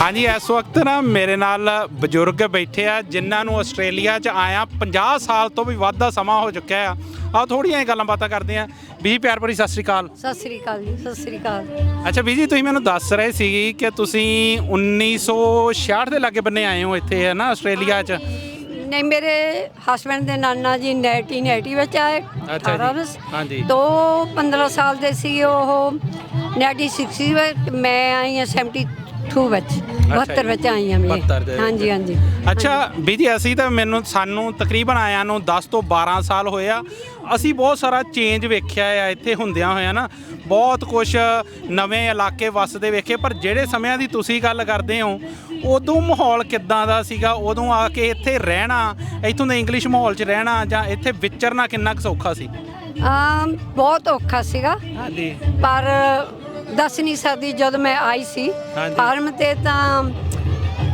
हाँ जी, इस वक्त ना मेरे नाल बजुर्ग बैठे आ जिन्होंने आस्ट्रेलिया च आया 50 साल तो भी वाधा समा हो चुका है। आओ थोड़ियां गल्लां बातां करते हैं। भी प्यार भरी सत श्री अकाल। सत श्री अकाल जी, सत श्री अकाल। अच्छा भी जी, ਤੁਸੀਂ ਮੈਨੂੰ ਦੱਸ ਰਹੇ ਸੀ ਕਿ ਤੁਸੀਂ 1966 ਦੇ ਲਾਗੇ ਬੰਨੇ ਆਏ ਹੋ ਇੱਥੇ ਹੈ ਨਾ ਆਸਟ੍ਰੇਲੀਆ 'ਚ। नहीं, मेरे हस्बैंड ਦੇ ਨਾਨਾ ਜੀ 1980 ਵਿੱਚ ਆਏ। ਅੱਛਾ 18 ਜੀ, ਵਿੱਚ ਹਾਂਜੀ। तो 15 ਸਾਲ ਦੇ ਸੀ ਉਹ 1960 ਵਿੱਚ। ਮੈਂ ਆਈ ਹਾਂ 72 ਵਿੱਚ, 72 ਵਿੱਚ ਆਈ ਹਾਂ ਮੈਂ। 72 ਦੇ ਹਾਂਜੀ ਹਾਂਜੀ। ਅੱਛਾ ਵੀ ਜੀ, ਅਸੀਂ ਤਾਂ ਸਾਨੂੰ ਤਕਰੀਬਨ ਆਇਆਂ ਨੂੰ 10 ਤੋਂ 12 ਸਾਲ ਹੋਏ ਆ। ਅਸੀਂ ਬਹੁਤ ਸਾਰਾ ਚੇਂਜ ਵੇਖਿਆ ਆ ਇੱਥੇ ਹੁੰਦਿਆਂ ਹੋਇਆਂ ਨਾ, ਬਹੁਤ ਕੁਛ ਨਵੇਂ ਇਲਾਕੇ ਵਸਦੇ ਵੇਖੇ। ਪਰ ਜਿਹੜੇ ਸਮਿਆਂ ਦੀ ਤੁਸੀਂ ਗੱਲ ਕਰਦੇ ਹੋ ਉਦੋਂ ਮਾਹੌਲ ਕਿੱਦਾਂ ਦਾ ਸੀਗਾ? ਉਦੋਂ ਆ ਕੇ ਇੱਥੇ ਰਹਿਣਾ, ਇੱਥੋਂ ਦੇ ਇੰਗਲਿਸ਼ ਮਾਹੌਲ 'ਚ ਰਹਿਣਾ ਜਾਂ ਇੱਥੇ ਵਿਚਰਨਾ ਕਿੰਨਾ ਕੁ ਸੌਖਾ ਸੀ? ਬਹੁਤ ਔਖਾ ਸੀਗਾ, ਹਾਂਜੀ। ਪਰ ਦੱਸ ਨਹੀਂ ਸਕਦੀ। ਜਦੋਂ ਮੈਂ ਆਈ ਸੀ ਹਾਂਜੀ। ਫਾਰਮ ਤੇ ਤਾਂ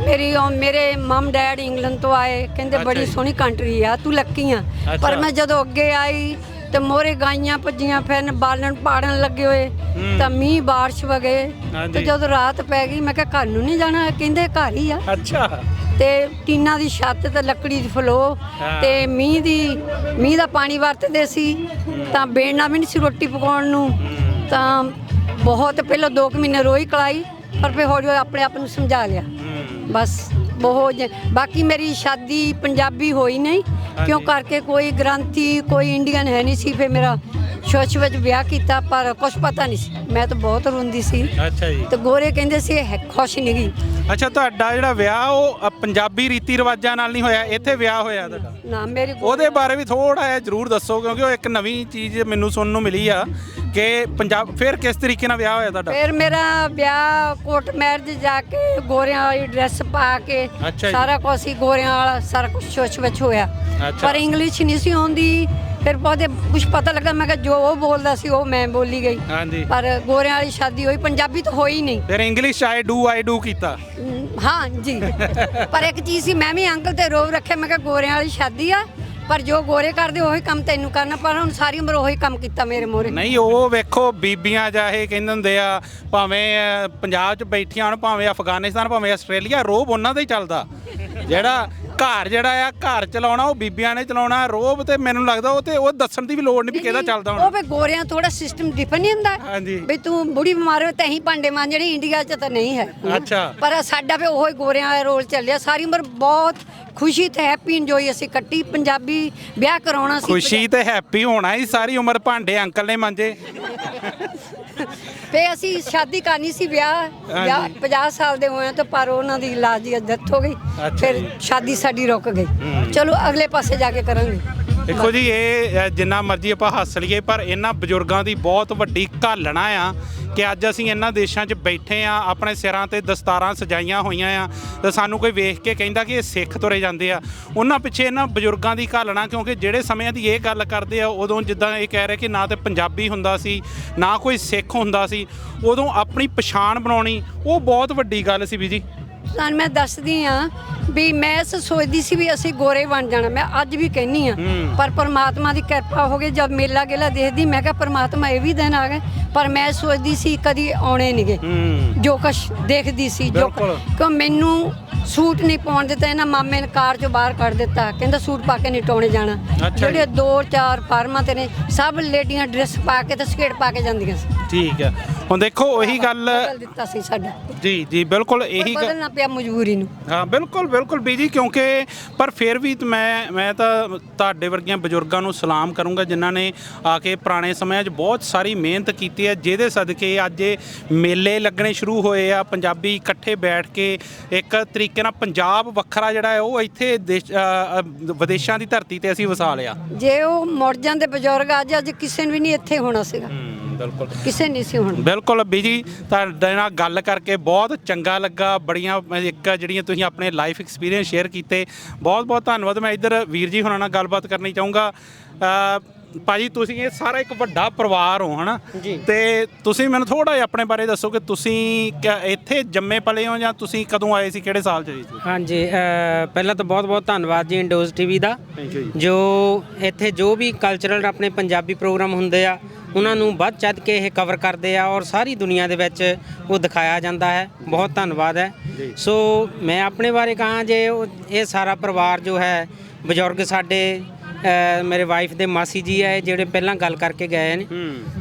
ਮੇਰੇ ਮਮ ਡੈਡ ਇੰਗਲੈਂਡ ਤੋਂ ਆਏ, ਕਹਿੰਦੇ ਅੱਛਾ ਬੜੀ ਜੀ। ਸੋਹਣੀ ਕੰਟਰੀ ਆ, ਤੂੰ ਲੱਕੀ ਆ। ਅੱਛਾ। ਪਰ ਮੈਂ ਜਦੋਂ ਅੱਗੇ ਆਈ ਤੇ ਮੋਰੇ ਗਾਈਆਂ ਭੱਜੀਆਂ ਫਿਰਨ, ਬਾਲਣ ਪਾੜਨ ਲੱਗੇ ਹੋਏ, ਤਾਂ ਮੀਂਹ ਬਾਰਿਸ਼ ਵਗੇ। ਹਾਂਜੀ। ਤੇ ਜਦੋਂ ਰਾਤ ਪੈ ਗਈ ਮੈਂ ਕਿਹਾ ਘਰ ਨੂੰ ਨਹੀਂ ਜਾਣਾ, ਕਹਿੰਦੇ ਘਰ ਹੀ ਆ। ਅੱਛਾ। ਤੇ ਟੀਨਾਂ ਦੀ ਛੱਤ ਤੇ ਲੱਕੜੀ ਦੀ ਫਲੋ ਹਾਂ। ਤੇ ਮੀਂਹ ਦਾ ਪਾਣੀ ਵਰਤਦੇ ਸੀ, ਤਾਂ ਬੇੜਨਾ ਵੀ ਨਹੀਂ ਸੀ ਰੋਟੀ ਪਕਾਉਣ ਨੂੰ। ਤਾਂ ਬਹੁਤ ਪਹਿਲਾਂ 2 ਮਹੀਨੇ ਰੋਈ ਕਲਾਈ, ਪਰ ਫਿਰ ਹੌਲੀ ਹੌਲੀ ਆਪਣੇ ਆਪ ਨੂੰ ਸਮਝਾ ਲਿਆ। ਬਸ ਬਾਕੀ ਮੇਰੀ ਸ਼ਾਦੀ ਪੰਜਾਬੀ ਹੋਈ ਨਹੀਂ, ਕਿਉਂ ਕਰਕੇ ਕੋਈ ਗ੍ਰਾਂਤੀ ਕੋਈ ਇੰਡੀਅਨ ਹੈ ਨਹੀਂ ਸੀ। ਫਿਰ ਮੇਰਾ ਸ਼ੋਚ ਵਿੱਚ ਵਿਆਹ ਕੀਤਾ, ਪਰ ਕੁਛ ਪਤਾ ਨਹੀਂ ਸੀ। ਮੈਂ ਤਾਂ ਬਹੁਤ ਰੋਂਦੀ ਸੀ। ਅੱਛਾ ਜੀ। ਤੇ ਗੋਰੇ ਕਹਿੰਦੇ ਸੀ ਇਹ ਖੁਸ਼ ਨਹੀਂ ਗਈ। ਅੱਛਾ, ਤੁਹਾਡਾ ਜਿਹੜਾ ਵਿਆਹ ਉਹ ਪੰਜਾਬੀ ਰੀਤੀ ਰਿਵਾਜਾਂ ਨਾਲ ਨਹੀਂ ਹੋਇਆ, ਇੱਥੇ ਵਿਆਹ ਹੋਇਆ ਤੁਹਾਡਾ? ਨਾ ਮੇਰੀ ਉਹਦੇ ਬਾਰੇ ਵੀ ਥੋੜਾ ਜਿਹਾ ਜ਼ਰੂਰ ਦੱਸੋ, ਕਿਉਂਕਿ ਉਹ ਇੱਕ ਨਵੀਂ ਚੀਜ਼ ਮੈਨੂੰ ਸੁਣਨ ਨੂੰ ਮਿਲੀ ਆ ਕਿ ਪੰਜਾਬ ਫਿਰ ਕਿਸ ਤਰੀਕੇ ਨਾਲ ਵਿਆਹ ਹੋਇਆ ਤੁਹਾਡਾ? ਫਿਰ ਮੇਰਾ ਵਿਆਹ ਕੋਰਟ ਮੈਰਿਜ ਜਾ ਕੇ ਗੋਰਿਆਂ ਵਾਲੀ ਡਰੈਸ ਪਾ ਕੇ ਅੱਛਾ ਜੀ। ਸਾਰਾ ਕੁਝ ਹੀ ਗੋਰਿਆਂ ਵਾਲਾ ਸਾਰਾ ਕੁਝ ਸੋਚ ਵਿੱਚ ਹੋਇਆ। ਅੱਛਾ। ਪਰ ਇੰਗਲਿਸ਼ ਨਹੀਂ ਸੀ ਆਉਂਦੀ। ਫਿਰ ਬਹੁਤੇ ਕੁਝ ਪਤਾ ਲੱਗਾ, ਮੈਂ ਕਿਹਾ ਜੋ ਉਹ ਬੋਲਦਾ ਸੀ ਉਹ ਮੈਂ ਬੋਲੀ ਗਈ। ਹਾਂਜੀ। ਪਰ ਗੋਰਿਆਂ ਵਾਲੀ ਸ਼ਾਦੀ ਹੋਈ, ਪੰਜਾਬੀ ਤਾਂ ਹੋਈ ਨਹੀਂ। ਫਿਰ ਇੰਗਲਿਸ਼ ਆਈ ਡੂ ਕੀਤਾ? ਹਾਂ ਜੀ। ਪਰ ਇੱਕ ਚੀਜ਼ ਸੀ, ਮੈਂ ਵੀ ਅੰਕਲ ਤੇ ਰੋਬ ਰੱਖਿਆ। ਮੈਂ ਕਿਹਾ ਗੋਰਿਆਂ ਵਾਲੀ ਸ਼ਾਦੀ ਆ, ਪਰ ਜੋ ਗੋਰੇ ਕਰਦੇ ਉਹੀ ਕੰਮ ਤੈਨੂੰ ਕਰਨਾ। ਪਰ ਹੁਣ ਸਾਰੀ ਉਮਰ ਉਹੀ ਕੰਮ ਕੀਤਾ ਮੇਰੇ ਮੋਰੇ। ਨਹੀਂ, ਉਹ ਵੇਖੋ ਬੀਬੀਆਂ ਚਾਹੇ ਕਹਿੰਦੇ ਹੁੰਦੇ ਆ, ਭਾਵੇਂ ਪੰਜਾਬ 'ਚ ਬੈਠੀਆਂ ਹੋਣ, ਭਾਵੇਂ ਅਫਗਾਨਿਸਤਾਨ, ਭਾਵੇਂ ਆਸਟ੍ਰੇਲੀਆ, ਰੋਬ ਉਹਨਾਂ ਦਾ ਹੀ ਚੱਲਦਾ। ਜਿਹੜਾ ਘਰ ਚਲਾਉਣਾ ਉਹ ਬੀਬੀਆਂ ਨੇ ਚਲਾਉਣਾ। ਰੋਬ ਤੇ ਮੈਨੂੰ ਲੱਗਦਾ ਉਹ ਦੱਸਣ ਦੀ ਵੀ ਲੋੜ ਨਹੀਂ ਵੀ ਕਿਹਦਾ ਚੱਲਦਾ ਹੁਣ। ਉਹ ਵੀ ਗੋਰਿਆਂ ਥੋੜਾ ਸਿਸਟਮ ਡਿਫਰੈਂਟ ਨਹੀਂ ਹੁੰਦਾ। ਹਾਂਜੀ। ਵੀ ਤੂੰ ਬੁੜੀ ਬਿਮਾਰ ਹੋ ਤਹੀਂ ਭਾਂਡੇ ਮਾਂ, ਜਿਹੜੀ ਇੰਡੀਆ 'ਚ ਤਾਂ ਨਹੀਂ ਹੈ। ਅੱਛਾ। ਪਰ ਸਾਡਾ ਵੀ ਉਹੀ ਗੋਰਿਆਂ ਵਾਲਾ ਰੋਲ ਚੱਲਿਆ। ਸਾਰੀ ਉਮਰ ਬਹੁਤ ਖੁਸ਼ੀ ਤੇ ਹੈਪੀ ਇੰਜੋਏ ਅਸੀਂ ਕੱਟੀ। ਪੰਜਾਬੀ ਵਿਆਹ ਕਰਾਉਣਾ ਸੀ। ਖੁਸ਼ੀ ਤੇ ਹੈਪੀ ਹੋਣਾ ਹੀ, ਸਾਰੀ ਉਮਰ ਭਾਂਡੇ ਅੰਕਲ ਨੇ ਮਾਂਜੇ। ਫੇ ਅਸੀਂ ਸ਼ਾਦੀ ਕਰਨੀ ਸੀ, ਵਿਆਹ 50 ਸਾਲ ਦੇ ਹੋਏ ਤਾਂ, ਪਰ ਉਹਨਾਂ ਦੀ ਇਲਾਜ ਦੀ ਡੈਥ ਹੋ ਗਈ। ਫਿਰ ਸ਼ਾਦੀ ਸਾਡੀ ਰੁਕ ਗਈ। ਚਲੋ ਅਗਲੇ ਪਾਸੇ ਜਾ ਕੇ ਕਰਾਂਗੇ। ਦੇਖੋ ਜੀ, ਇਹ ਜਿੰਨਾ ਮਰਜ਼ੀ ਆਪਾਂ ਹੱਸ ਲਈਏ, ਪਰ ਇਹਨਾਂ ਬਜ਼ੁਰਗਾਂ ਦੀ ਬਹੁਤ ਵੱਡੀ ਘਾਲਣਾ ਆ ਕਿ ਅੱਜ ਅਸੀਂ ਇਹਨਾਂ ਦੇਸ਼ਾਂ 'ਚ ਬੈਠੇ ਆ, ਆਪਣੇ ਸਿਰਾਂ ਤੇ ਦਸਤਾਰਾਂ ਸਜਾਈਆਂ ਹੋਈਆਂ ਆ, ਤੇ ਸਾਨੂੰ ਕੋਈ ਵੇਖ ਕੇ ਕਹਿੰਦਾ ਕਿ ਇਹ ਸਿੱਖ ਤੁਰੇ ਜਾਂਦੇ ਆ। ਉਹਨਾਂ ਪਿੱਛੇ ਇਹਨਾਂ ਬਜ਼ੁਰਗਾਂ ਦੀ ਘਾਲਣਾ, ਕਿਉਂਕਿ ਜਿਹੜੇ ਸਮਿਆਂ ਦੀ ਇਹ ਗੱਲ ਕਰਦੇ ਆ, ਉਦੋਂ ਜਿੱਦਾਂ ਇਹ ਕਹਿ ਰਹੇ ਕਿ ਨਾ ਤੇ ਪੰਜਾਬੀ ਹੁੰਦਾ ਸੀ, ਨਾ ਕੋਈ ਸਿੱਖ ਹੁੰਦਾ ਸੀ, ਉਦੋਂ ਆਪਣੀ ਪਛਾਣ ਬਣਾਉਣੀ ਉਹ ਬਹੁਤ ਵੱਡੀ ਗੱਲ ਸੀ ਵੀ ਜੀ। ਤੁਹਾਨੂੰ ਮੈਂ ਦੱਸਦੀ ਆ ਵੀ ਮੈਂ ਸੋਚਦੀ ਸੀ ਵੀ ਅਸੀਂ ਗੋਰੇ ਬਣ ਜਾਣਾ। ਮੈਂ ਅੱਜ ਵੀ ਕਹਿੰਨੀ ਆ, ਪਰ ਪਰਮਾਤਮਾ ਦੀ ਕਿਰਪਾ ਹੋ ਗਈ। ਜਦ ਮੇਲਾ ਗੇਲਾ ਦੇਖਦੀ, ਮੈਂ ਕਿਹਾ ਪਰਮਾਤਮਾ ਇਹ ਵੀ ਦਿਨ ਆ ਗਏ। ਪਰ ਮੈਂ ਸੋਚਦੀ ਸੀ ਕਦੀ ਆਉਣੇ ਨਹੀਂਗੇ, ਜੋ ਕੁਛ ਦੇਖਦੀ ਸੀ। ਜੋ ਕਿਉਂ ਮੈਨੂੰ ਸੂਟ ਨਹੀਂ ਪਾਉਣ ਦਿੱਤਾ, ਇਹਨਾਂ ਮਾਮੇ ਨੇ ਕਾਰ ਚੋਂ ਬਾਹਰ ਕੱਢ ਦਿੱਤਾ, ਕਹਿੰਦਾ ਸੂਟ ਪਾ ਕੇ ਨਹੀਂ ਟਾਉਣੇ ਜਾਣਾ। ਜਿਹੜੇ 2-4 ਫਾਰਮਾਂ ਤੇ ਨੇ, ਸਭ ਲੇਡੀਆਂ ਡਰੈਸ ਪਾ ਕੇ ਤੇ ਸਕੇਟ ਪਾ ਕੇ ਜਾਂਦੀਆਂ ਸੀ। ਠੀਕ ਹੈ। ਹੁਣ ਦੇਖੋ ਉਹੀ ਗੱਲ ਦਿੱਤਾ ਸੀ ਸਾਡਾ। ਜੀ ਬਿਲਕੁਲ ਇਹੀ ਬਦਲਣਾ ਪਿਆ ਮਜਬੂਰੀ ਨੂੰ। ਹਾਂ ਬਿਲਕੁਲ ਬੀਜੀ, ਕਿਉਂਕਿ ਪਰ ਫਿਰ ਵੀ ਮੈਂ ਤਾਂ ਤੁਹਾਡੇ ਵਰਗੀਆਂ ਬਜ਼ੁਰਗਾਂ ਨੂੰ ਸਲਾਮ ਕਰੂੰਗਾ ਜਿਨ੍ਹਾਂ ਨੇ ਆ ਕੇ ਪੁਰਾਣੇ ਸਮਿਆਂ 'ਚ ਬਹੁਤ ਸਾਰੀ ਮਿਹਨਤ ਕੀਤੀ ਹੈ, ਜਿਹਦੇ ਸਦਕੇ ਅੱਜ ਇਹ ਮੇਲੇ ਲੱਗਣੇ ਸ਼ੁਰੂ ਹੋਏ ਆ। ਪੰਜਾਬੀ ਇਕੱਠੇ ਬੈਠ ਕੇ ਇੱਕ ਤਰੀਕੇ ਨਾਲ ਪੰਜਾਬ ਵੱਖਰਾ ਜਿਹੜਾ ਹੈ ਉਹ ਇੱਥੇ ਵਿਦੇਸ਼ਾਂ ਦੀ ਧਰਤੀ ਤੇ ਅਸੀਂ ਵਸਾ ਲਿਆ। ਜੇ ਉਹ ਮੁੜ ਜਾਂਦੇ ਬਜ਼ੁਰਗ ਅੱਜ ਕਿਸੇ ਨੇ ਵੀ ਨਹੀਂ ਇੱਥੇ ਹੋਣਾ ਸੀਗਾ। ਬਿਲਕੁਲ ਕਿਸੇ ਨਹੀਂ ਸੀ ਹੋਣਾ। ਬਿਲਕੁਲ ਬੀਜੀ, ਤੁਹਾਡੇ ਨਾਲ ਗੱਲ ਕਰਕੇ ਬਹੁਤ ਚੰਗਾ ਲੱਗਾ। ਬੜੀਆਂ ਜਿਹੜੀਆਂ ਤੁਸੀਂ ਆਪਣੇ ਲਾਈਫ ਐਕਸਪੀਰੀਅੰਸ ਸ਼ੇਅਰ ਕੀਤੇ, ਬਹੁਤ ਧੰਨਵਾਦ। ਮੈਂ ਇੱਧਰ ਵੀਰ ਜੀ ਹੁਣਾਂ ਨਾਲ ਗੱਲਬਾਤ ਕਰਨੀ ਚਾਹੂੰਗਾ। ਭਾਜੀ, ਤੁਸੀਂ ਇਹ ਸਾਰਾ ਇੱਕ ਵੱਡਾ ਪਰਿਵਾਰ ਹੋ, ਹਨਾ? ਤੇ ਤੁਸੀਂ ਮੈਨੂੰ ਥੋੜਾ ਜਿਹਾ ਆਪਣੇ ਬਾਰੇ ਦੱਸੋ ਕਿ ਤੁਸੀਂ ਇੱਥੇ ਜੰਮੇ ਪਲੇ ਹੋ ਜਾਂ ਤੁਸੀਂ ਕਦੋਂ ਆਏ ਸੀ, ਕਿਹੜੇ ਸਾਲ 'ਚ ਜੀ? ਹਾਂਜੀ, ਪਹਿਲਾਂ ਤਾਂ ਬਹੁਤ ਧੰਨਵਾਦ ਜੀ ਇੰਡੋਜ਼ ਟੀਵੀ ਦਾ, ਜੋ ਇੱਥੇ ਜੋ ਵੀ ਕਲਚਰਲ ਆਪਣੇ ਪੰਜਾਬੀ ਪ੍ਰੋਗਰਾਮ ਹੁੰਦੇ ਆ ਉਹਨਾਂ ਨੂੰ ਵੱਧ ਚੱਦ ਕੇ ਇਹ ਕਵਰ ਕਰਦੇ ਆ ਔਰ ਸਾਰੀ ਦੁਨੀਆ ਦੇ ਵਿੱਚ ਉਹ ਦਿਖਾਇਆ ਜਾਂਦਾ ਹੈ। ਬਹੁਤ ਧੰਨਵਾਦ ਹੈ। ਸੋ ਮੈਂ ਆਪਣੇ ਬਾਰੇ ਕਹਾਂ ਜੇ ਇਹ ਸਾਰਾ ਪਰਿਵਾਰ ਜੋ ਹੈ ਬਜ਼ੁਰਗ ਸਾਡੇ ਮੇਰੇ ਵਾਈਫ ਦੇ ਮਾਸੀ ਜੀ ਹੈ ਜਿਹੜੇ ਪਹਿਲਾਂ ਗੱਲ ਕਰਕੇ ਗਏ ਨੇ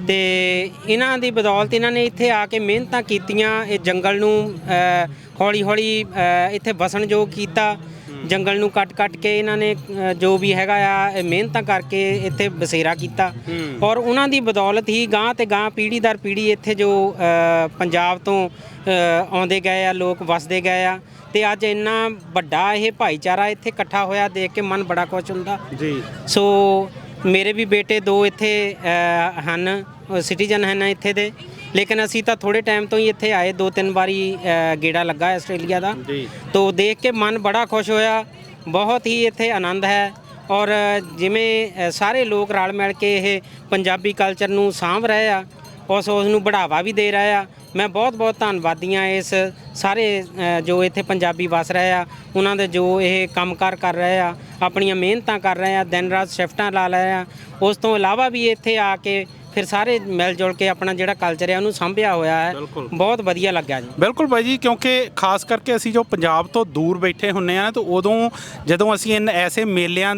ਤੇ ਇਹਨਾਂ ਦੀ ਬਦੌਲਤ ਇਹਨਾਂ ਨੇ ਇੱਥੇ ਆ ਕੇ ਮਿਹਨਤਾਂ ਕੀਤੀਆਂ, ਇਹ ਜੰਗਲ ਨੂੰ ਹੌਲੀ ਹੌਲੀ ਇੱਥੇ ਵਸਣਯੋਗ ਕੀਤਾ। ਜੰਗਲ ਨੂੰ ਕੱਟ ਕੇ ਇਹਨਾਂ ਨੇ ਜੋ ਵੀ ਹੈਗਾ ਆ ਇਹ ਮਿਹਨਤਾਂ ਕਰਕੇ ਇੱਥੇ ਬਸੇਰਾ ਕੀਤਾ ਔਰ ਉਹਨਾਂ ਦੀ ਬਦੌਲਤ ਹੀ ਗਾਂ ਤੇ ਗਾਂ ਪੀੜ੍ਹੀ ਦਰ ਪੀੜ੍ਹੀ ਇੱਥੇ ਜੋ ਪੰਜਾਬ ਤੋਂ ਆਉਂਦੇ ਗਏ ਆ, ਲੋਕ ਵਸਦੇ ਗਏ ਆ ਤੇ ਅੱਜ ਇੰਨਾ ਵੱਡਾ ਇਹ ਭਾਈਚਾਰਾ ਇੱਥੇ ਇਕੱਠਾ ਹੋਇਆ ਦੇਖ ਕੇ ਮਨ ਬੜਾ ਖੁਸ਼ ਹੁੰਦਾ ਜੀ। ਸੋ ਮੇਰੇ ਵੀ ਬੇਟੇ 2 ਇੱਥੇ ਹਨ, ਸਿਟੀਜ਼ਨ ਹਨ ਇੱਥੇ ਦੇ, ਲੇਕਿਨ ਅਸੀਂ ਤਾਂ ਥੋੜੇ ਟਾਈਮ ਤੋਂ ਹੀ ਇੱਥੇ ਆਏ, 2-3 ਵਾਰੀ ਗੇੜਾ ਲੱਗਾ ਆਸਟ੍ਰੇਲੀਆ ਦਾ ਤੋ ਦੇਖ ਕੇ ਮਨ ਬੜਾ ਖੁਸ਼ ਹੋਇਆ। ਬਹੁਤ ਹੀ ਇੱਥੇ ਆਨੰਦ ਹੈ ਔਰ ਜਿਵੇਂ ਸਾਰੇ ਲੋਕ ਰਲ ਮਿਲ ਕੇ ਇਹ ਪੰਜਾਬੀ ਕਲਚਰ ਨੂੰ ਸਾਂਭ ਰਹੇ ਆ, ਉਸ ਨੂੰ ਬੜਾਵਾ ਵੀ ਦੇ ਰਹੇ ਆ। ਮੈਂ ਬਹੁਤ ਧੰਨਵਾਦੀ ਹਾਂ ਇਸ ਸਾਰੇ ਜੋ ਇੱਥੇ ਪੰਜਾਬੀ ਵਸ ਰਹੇ ਆ, ਉਹਨਾਂ ਦੇ ਜੋ ਇਹ ਕੰਮਕਾਰ ਕਰ ਰਹੇ ਆ, ਆਪਣੀਆਂ ਮਿਹਨਤਾਂ ਕਰ ਰਹੇ ਆ, ਦਿਨ ਰਾਤ ਸ਼ਿਫਟਾਂ ਲਾ ਰਹੇ ਆ। ਉਸ ਤੋਂ ਇਲਾਵਾ ਵੀ ਇੱਥੇ ਆ ਕੇ ਫਿਰ ਸਾਰੇ ਮਿਲ ਜੁਲ ਕੇ ਆਪਣਾ ਜਿਹੜਾ ਕਲਚਰ ਹੈ ਉਹਨੂੰ ਸਾਂਭਿਆ ਹੋਇਆ ਹੈ। ਬਹੁਤ ਵਧੀਆ ਲੱਗਿਆ ਜੀ। ਬਿਲਕੁਲ ਬਾਈ ਜੀ, ਕਿਉਂਕਿ ਖਾਸ ਕਰਕੇ ਅਸੀਂ ਜੋ ਪੰਜਾਬ ਤੋਂ ਦੂਰ ਬੈਠੇ ਹੁੰਨੇ ਆ ਤਾਂ ਉਦੋਂ ਜਦੋਂ ਅਸੀਂ ਐਸੇ ਮੇਲਿਆਂ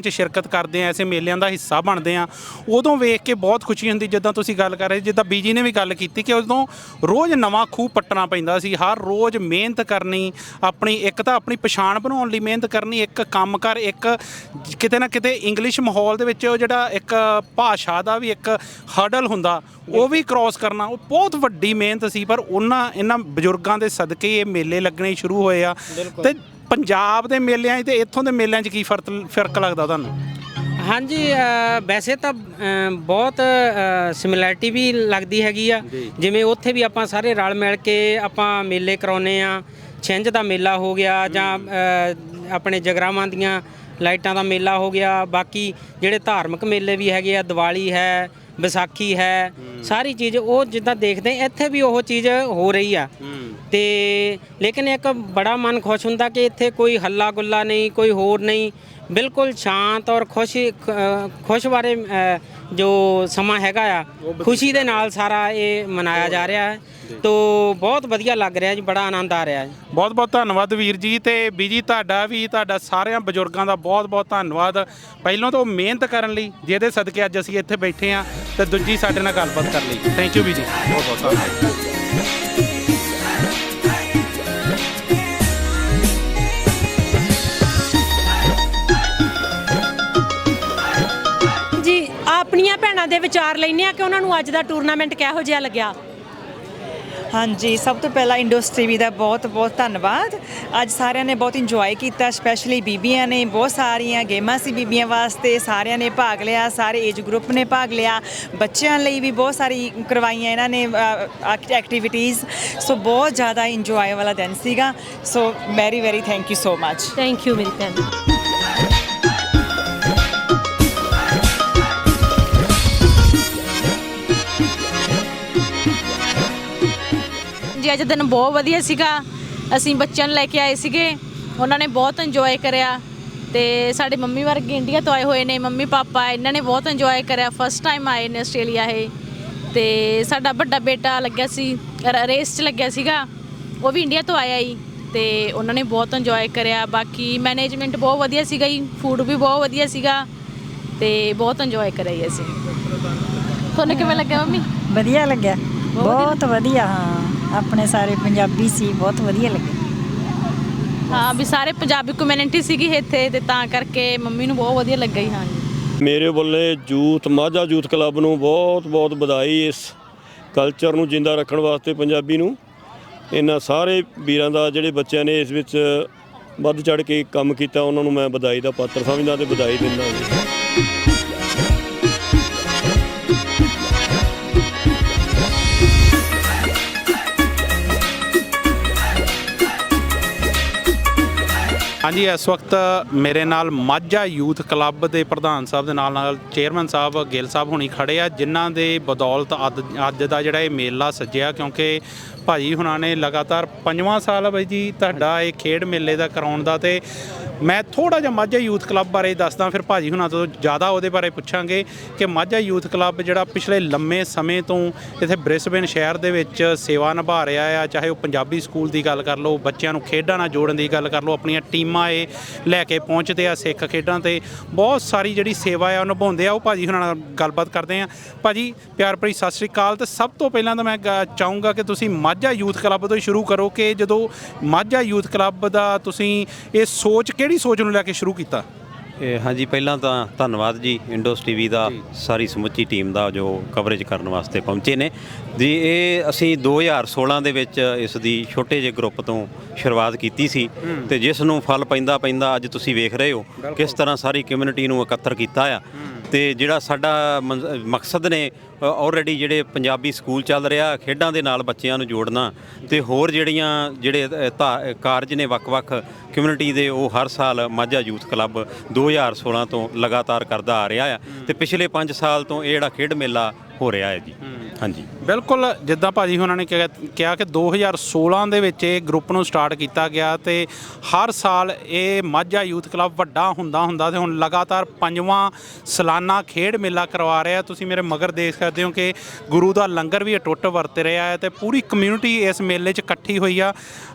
'ਚ ਸ਼ਿਰਕਤ ਕਰਦੇ ਆ, ਐਸੇ ਮੇਲਿਆਂ ਦਾ ਹਿੱਸਾ ਬਣਦੇ ਆ, ਉਦੋਂ ਵੇਖ ਕੇ ਬਹੁਤ ਖੁਸ਼ੀ ਹੁੰਦੀ। ਜਿੱਦਾਂ ਤੁਸੀਂ ਗੱਲ ਕਰ ਰਹੇ, ਜਿੱਦਾਂ ਬੀਜੀ ਨੇ ਵੀ ਗੱਲ ਕੀਤੀ ਕਿ ਉਦੋਂ ਰੋਜ਼ ਨਵਾਂ ਖੂਹ ਪੱਟਣਾ ਪੈਂਦਾ ਸੀ, ਹਰ ਰੋਜ਼ ਮਿਹਨਤ ਕਰਨੀ, ਇੱਕ ਤਾਂ ਆਪਣੀ ਪਛਾਣ ਬਣਾਉਣ ਲਈ ਮਿਹਨਤ ਕਰਨੀ, ਇੱਕ ਕੰਮ ਕਰ, ਇੱਕ ਕਿਤੇ ਨਾ ਕਿਤੇ ਇੰਗਲਿਸ਼ ਮਾਹੌਲ ਦੇ ਵਿੱਚ ਜਿਹੜਾ ਇੱਕ ਭਾਸ਼ਾ ਦਾ ਵੀ ਇੱਕ ਹਰਡਲ ਹੁੰਦਾ ਉਹ ਵੀ ਕ੍ਰੋਸ ਕਰਨਾ, ਉਹ ਬਹੁਤ ਵੱਡੀ ਮਿਹਨਤ ਸੀ। ਪਰ ਇਹਨਾਂ ਬਜ਼ੁਰਗਾਂ ਦੇ ਸਦਕੇ ਇਹ ਮੇਲੇ ਲੱਗਣੇ ਸ਼ੁਰੂ ਹੋਏ ਆ। ਤੇ ਪੰਜਾਬ ਦੇ ਮੇਲਿਆਂ 'ਚ ਤੇ ਇੱਥੋਂ ਦੇ ਮੇਲਿਆਂ 'ਚ ਕੀ ਫਰਕ ਲੱਗਦਾ ਤੁਹਾਨੂੰ? ਹਾਂਜੀ, ਵੈਸੇ ਤਾਂ ਬਹੁਤ ਸਿਮਿਲੈਰਿਟੀ ਵੀ ਲੱਗਦੀ ਹੈਗੀ ਆ। ਜਿਵੇਂ ਉੱਥੇ ਵੀ ਆਪਾਂ ਸਾਰੇ ਰਲ ਮਿਲ ਕੇ ਆਪਾਂ ਮੇਲੇ ਕਰਾਉਂਦੇ ਆ, ਛਿੰਝ ਦਾ ਮੇਲਾ ਹੋ ਗਿਆ ਜਾਂ ਆਪਣੇ ਜਗਰਾਵਾਂ ਦੀਆਂ ਲਾਈਟਾਂ ਦਾ ਮੇਲਾ ਹੋ ਗਿਆ, ਬਾਕੀ ਜਿਹੜੇ ਧਾਰਮਿਕ ਮੇਲੇ ਵੀ ਹੈਗੇ ਆ, ਦੀਵਾਲੀ ਹੈ, ਵਿਸਾਖੀ ਹੈ, ਸਾਰੀ ਚੀਜ਼ ਉਹ ਜਿੱਦਾਂ ਦੇਖਦੇ ਇੱਥੇ ਵੀ ਉਹ ਚੀਜ਼ ਹੋ ਰਹੀ ਆ। ਤੇ ਲੇਕਿਨ ਇੱਕ ਬੜਾ ਮਨ ਖੁਸ਼ ਹੁੰਦਾ ਕਿ ਇੱਥੇ ਕੋਈ ਹੱਲਾ ਗੁੱਲਾ ਨਹੀਂ, ਕੋਈ ਹੋਰ ਨਹੀਂ, ਬਿਲਕੁਲ ਸ਼ਾਂਤ ਔਰ ਖੁਸ਼ ਬਾਰੇ ਜੋ ਸਮਾਂ ਹੈਗਾ ਆ, ਖੁਸ਼ੀ ਦੇ ਨਾਲ ਸਾਰਾ ਇਹ ਮਨਾਇਆ ਜਾ ਰਿਹਾ ਹੈ। ਤੋ ਬਹੁਤ ਵਧੀਆ ਲੱਗ ਰਿਹਾ ਜੀ, ਬੜਾ ਆਨੰਦ ਆ ਰਿਹਾ ਹੈ। ਬਹੁਤ ਧੰਨਵਾਦ ਵੀਰ ਜੀ। ਤੇ ਬੀਜੀ ਤੁਹਾਡਾ ਸਾਰਿਆਂ ਬਜ਼ੁਰਗਾਂ ਦਾ ਬਹੁਤ ਧੰਨਵਾਦ, ਪਹਿਲਾਂ ਤੋਂ ਮਿਹਨਤ ਕਰਨ ਲਈ ਜਿਹਦੇ ਸਦਕੇ ਅੱਜ ਅਸੀਂ ਇੱਥੇ ਬੈਠੇ ਹਾਂ, ਤੇ ਦੂਜੀ ਸਾਡੇ ਨਾਲ ਗੱਲਬਾਤ ਕਰਨ ਲਈ। ਥੈਂਕ ਯੂ ਬੀਜੀ, ਬਹੁਤ ਧੰਨਵਾਦ। ਆਪਣੀਆਂ ਭੈਣਾਂ ਦੇ ਵਿਚਾਰ ਲੈਂਦੇ ਆ ਕਿ ਉਹਨਾਂ ਨੂੰ ਅੱਜ ਦਾ ਟੂਰਨਾਮੈਂਟ ਕਿਹੋ ਜਿਹਾ ਲੱਗਿਆ। ਹਾਂਜੀ, ਸਭ ਤੋਂ ਪਹਿਲਾਂ ਇੰਡੋਸ ਟੀਵੀ ਦਾ ਬਹੁਤ ਧੰਨਵਾਦ। ਅੱਜ ਸਾਰਿਆਂ ਨੇ ਬਹੁਤ ਇੰਜੋਏ ਕੀਤਾ, ਸਪੈਸ਼ਲੀ ਬੀਬੀਆਂ ਨੇ, ਬਹੁਤ ਸਾਰੀਆਂ ਗੇਮਾਂ ਸੀ ਬੀਬੀਆਂ ਵਾਸਤੇ, ਸਾਰਿਆਂ ਨੇ ਭਾਗ ਲਿਆ, ਸਾਰੇ ਏਜ ਗਰੁੱਪ ਨੇ ਭਾਗ ਲਿਆ, ਬੱਚਿਆਂ ਲਈ ਵੀ ਬਹੁਤ ਸਾਰੀ ਕਰਵਾਈਆਂ ਇਹਨਾਂ ਨੇ ਐਕਟੀਵਿਟੀਜ਼। ਸੋ ਬਹੁਤ ਜ਼ਿਆਦਾ ਇੰਜੋਏ ਵਾਲਾ ਦਿਨ ਸੀਗਾ। So very thank you so much. Thank you ਮੇਰੀ ਭੈਣ। ਜੀ ਅੱਜ ਦਿਨ ਬਹੁਤ ਵਧੀਆ ਸੀਗਾ। ਅਸੀਂ ਬੱਚਿਆਂ ਨੂੰ ਲੈ ਕੇ ਆਏ ਸੀਗੇ, ਉਹਨਾਂ ਨੇ ਬਹੁਤ ਇੰਜੋਏ ਕਰਿਆ। ਤੇ ਸਾਡੇ ਮੰਮੀ ਵਰਗੇ ਇੰਡੀਆ ਤੋਂ ਆਏ ਹੋਏ ਨੇ, ਮੰਮੀ ਪਾਪਾ, ਇਹਨਾਂ ਨੇ ਬਹੁਤ ਇੰਜੋਏ ਕਰਿਆ। ਫਸਟ ਟਾਈਮ ਆਏ ਨੇ ਆਸਟ੍ਰੇਲੀਆ ਇਹ। ਤੇ ਸਾਡਾ ਵੱਡਾ ਬੇਟਾ ਲੱਗਿਆ ਸੀ, ਰੇਸ 'ਚ ਲੱਗਿਆ ਸੀਗਾ, ਉਹ ਵੀ ਇੰਡੀਆ ਤੋਂ ਆਇਆ ਜੀ, ਤੇ ਉਹਨਾਂ ਨੇ ਬਹੁਤ ਇੰਜੋਏ ਕਰਿਆ। ਬਾਕੀ ਮੈਨੇਜਮੈਂਟ ਬਹੁਤ ਵਧੀਆ ਸੀਗਾ ਜੀ, ਫੂਡ ਵੀ ਬਹੁਤ ਵਧੀਆ ਸੀਗਾ, ਤੇ ਬਹੁਤ ਇੰਜੋਏ ਕਰਿਆ ਜੀ ਅਸੀਂ। ਤੁਹਾਨੂੰ ਕਿਵੇਂ ਲੱਗਿਆ ਮੰਮੀ? ਵਧੀਆ ਲੱਗਿਆ, ਬਹੁਤ ਵਧੀਆ। ਹਾਂ, ਆਪਣੇ ਸਾਰੇ ਪੰਜਾਬੀ ਸੀ, ਬਹੁਤ ਵਧੀਆ ਲੱਗੇ। ਹਾਂ, ਵੀ ਸਾਰੇ ਪੰਜਾਬੀ ਕਮਿਊਨਿਟੀ ਸੀਗੀ ਇੱਥੇ, ਤੇ ਤਾਂ ਕਰਕੇ ਮੰਮੀ ਨੂੰ ਬਹੁਤ ਵਧੀਆ ਲੱਗਾ ਜੀ। ਹਾਂ ਜੀ, ਮੇਰੇ ਵੱਲੋਂ ਮਾਝਾ ਯੂਥ ਕਲੱਬ ਨੂੰ ਬਹੁਤ ਵਧਾਈ ਇਸ ਕਲਚਰ ਨੂੰ ਜਿੰਦਾ ਰੱਖਣ ਵਾਸਤੇ, ਪੰਜਾਬੀ ਨੂੰ। ਇਹਨਾਂ ਸਾਰੇ ਵੀਰਾਂ ਦਾ ਜਿਹੜੇ ਬੱਚਿਆਂ ਨੇ ਇਸ ਵਿੱਚ ਵੱਧ ਚੜ੍ਹ ਕੇ ਕੰਮ ਕੀਤਾ, ਉਹਨਾਂ ਨੂੰ ਮੈਂ ਵਧਾਈ ਦਾ ਪਾਤਰ ਸਮਝਦਾ ਤੇ ਵਧਾਈ ਦਿੰਦਾ ਜੀ। ਹਾਂਜੀ, ਇਸ ਵਕਤ ਮੇਰੇ ਨਾਲ ਮਾਝਾ ਯੂਥ ਕਲੱਬ ਦੇ ਪ੍ਰਧਾਨ ਸਾਹਿਬ ਦੇ ਨਾਲ ਚੇਅਰਮੈਨ ਸਾਹਿਬ ਗਿੱਲ ਸਾਹਿਬ ਹੁਣੀ ਖੜੇ ਆ, ਜਿਨ੍ਹਾਂ ਦੇ ਬਦੌਲਤ ਅੱਜ ਦਾ ਜਿਹੜਾ ਇਹ ਮੇਲਾ ਸੱਜਿਆ। ਕਿਉਂਕਿ ਭਾਜੀ ਹੁਣਾਂ ਨੇ ਲਗਾਤਾਰ 5ਵਾਂ ਸਾਲ ਬਾਈ ਜੀ ਤੁਹਾਡਾ ਇਹ ਖੇਡ ਮੇਲੇ ਦਾ ਕਰਾਉਣ ਦਾ, ਤੇ ਮੈਂ ਥੋੜਾ ਜਿਹਾ ਮਾਝਾ ਯੂਥ ਕਲੱਬ ਬਾਰੇ ਦੱਸਦਾ, ਫਿਰ ਭਾਜੀ ਹੁਣਾਂ ਤੋਂ ਜ਼ਿਆਦਾ ਉਹਦੇ ਬਾਰੇ ਪੁੱਛਾਂਗੇ ਕਿ ਮਾਝਾ ਯੂਥ ਕਲੱਬ ਜਿਹੜਾ ਪਿਛਲੇ ਲੰਮੇ ਸਮੇਂ ਤੋਂ ਇੱਥੇ ਬ੍ਰਿਸਬੇਨ ਸ਼ਹਿਰ ਦੇ ਵਿੱਚ ਸੇਵਾ ਨਿਭਾ ਰਿਹਾ ਆ। ਚਾਹੇ ਉਹ ਪੰਜਾਬੀ ਸਕੂਲ ਦੀ ਗੱਲ ਕਰ ਲਓ, ਬੱਚਿਆਂ ਨੂੰ ਖੇਡਾਂ ਨਾਲ ਜੋੜਨ ਦੀ ਗੱਲ ਕਰ ਲਓ, ਆਪਣੀਆਂ ਟੀਮਾਂ ਇਹ ਲੈ ਕੇ ਪਹੁੰਚਦੇ ਆ ਸਿੱਖ ਖੇਡਾਂ ਤੇ ਬਹੁਤ ਸਾਰੀ ਜਿਹੜੀ ਸੇਵਾ ਆ ਉਹ ਨਿਭਾਉਂਦੇ ਆ। ਉਹ ਭਾਜੀ ਹੁਣਾਂ ਨਾਲ ਗੱਲਬਾਤ ਕਰਦੇ ਆ। ਭਾਜੀ ਪਿਆਰ ਭਰੀ ਸਤਿ ਸ਼੍ਰੀ ਅਕਾਲ। ਤੇ ਸਭ ਤੋਂ ਪਹਿਲਾਂ ਤਾਂ ਮੈਂ ਚਾਹੂੰਗਾ ਕਿ ਤੁਸੀਂ ਮਾਝਾ ਯੂਥ ਕਲੱਬ ਤੋਂ ਹੀ ਸ਼ੁਰੂ ਕਰੋ ਕਿ ਜਦੋਂ ਮਾਝਾ ਯੂਥ ਕਲੱਬ ਦਾ ਤੁਸੀਂ ਇਹ ਸੋਚ ਕਿਹੜੀ ਸੋਚ ਨੂੰ ਲੈ ਕੇ ਸ਼ੁਰੂ ਕੀਤਾ? ਹਾਂਜੀ, ਪਹਿਲਾਂ ਤਾਂ ਧੰਨਵਾਦ ਜੀ ਇੰਡੋਸ ਟੀਵੀ ਦਾ, ਸਾਰੀ ਸਮੁੱਚੀ ਟੀਮ ਦਾ ਜੋ ਕਵਰੇਜ ਕਰਨ ਵਾਸਤੇ ਪਹੁੰਚੇ ਨੇ ਜੀ। ਇਹ ਅਸੀਂ 2016 ਦੇ ਵਿੱਚ ਇਸ ਦੀ ਛੋਟੇ ਜਿਹੇ ਗਰੁੱਪ ਤੋਂ ਸ਼ੁਰੂਆਤ ਕੀਤੀ ਸੀ ਤੇ ਜਿਸ ਨੂੰ ਫਲ ਪੈਂਦਾ ਪੈਂਦਾ ਅੱਜ ਤੁਸੀਂ ਵੇਖ ਰਹੇ ਹੋ ਕਿਸ ਤਰ੍ਹਾਂ ਸਾਰੀ ਕਮਿਊਨਿਟੀ ਨੂੰ ਇਕੱਤਰ ਕੀਤਾ ਆ। ਤੇ ਜਿਹੜਾ ਸਾਡਾ ਮਕਸਦ ਨੇ ਆਲਰੇਡੀ ਜਿਹੜੇ ਪੰਜਾਬੀ ਸਕੂਲ ਚੱਲ ਰਿਹਾ, ਖੇਡਾਂ ਦੇ ਨਾਲ ਬੱਚਿਆਂ ਨੂੰ ਜੋੜਨਾ ਤੇ ਹੋਰ ਜਿਹੜੇ ਕਾਰਜ ਨੇ ਵੱਖ-ਵੱਖ ਕਮਿਊਨਿਟੀ ਦੇ, ਉਹ ਹਰ ਸਾਲ ਮਾਝਾ ਯੂਥ ਕਲੱਬ 2016 ਤੋਂ ਲਗਾਤਾਰ ਕਰਦਾ ਆ ਰਿਹਾ ਆ ਤੇ ਪਿਛਲੇ 5 ਸਾਲ ਤੋਂ ਇਹ ਜਿਹੜਾ ਖੇਡ ਮੇਲਾ ਹੋ ਰਿਹਾ ਹੈ ਜੀ। ਹਾਂਜੀ ਬਿਲਕੁਲ, ਜਿੱਦਾਂ ਭਾਜੀ ਉਹਨਾਂ ਨੇ ਕਿਹਾ ਕਿ 2016 ਦੇ ਵਿੱਚ ਇਹ ਗਰੁੱਪ ਨੂੰ ਸਟਾਰਟ ਕੀਤਾ ਗਿਆ ਤੇ ਹਰ ਸਾਲ ਇਹ ਮਾਝਾ ਯੂਥ ਕਲੱਬ ਵੱਡਾ ਹੁੰਦਾ ਤੇ ਹੁਣ ਲਗਾਤਾਰ 5ਵਾਂ ਸਾਲਾਨਾ ਖੇਡ ਮੇਲਾ ਕਰਵਾ ਰਿਹਾ। ਤੁਸੀਂ ਮੇਰੇ ਮਗਰ ਦੇਖ ਸਕਦੇ ਹੋ ਕਿ ਗੁਰੂ ਦਾ ਲੰਗਰ ਵੀ ਅਟੁੱਟ ਵਰਤ ਰਿਹਾ ਹੈ ਤੇ ਪੂਰੀ ਕਮਿਊਨਿਟੀ ਇਸ ਮੇਲੇ 'ਚ ਇਕੱਠੀ ਹੋਈ ਆ।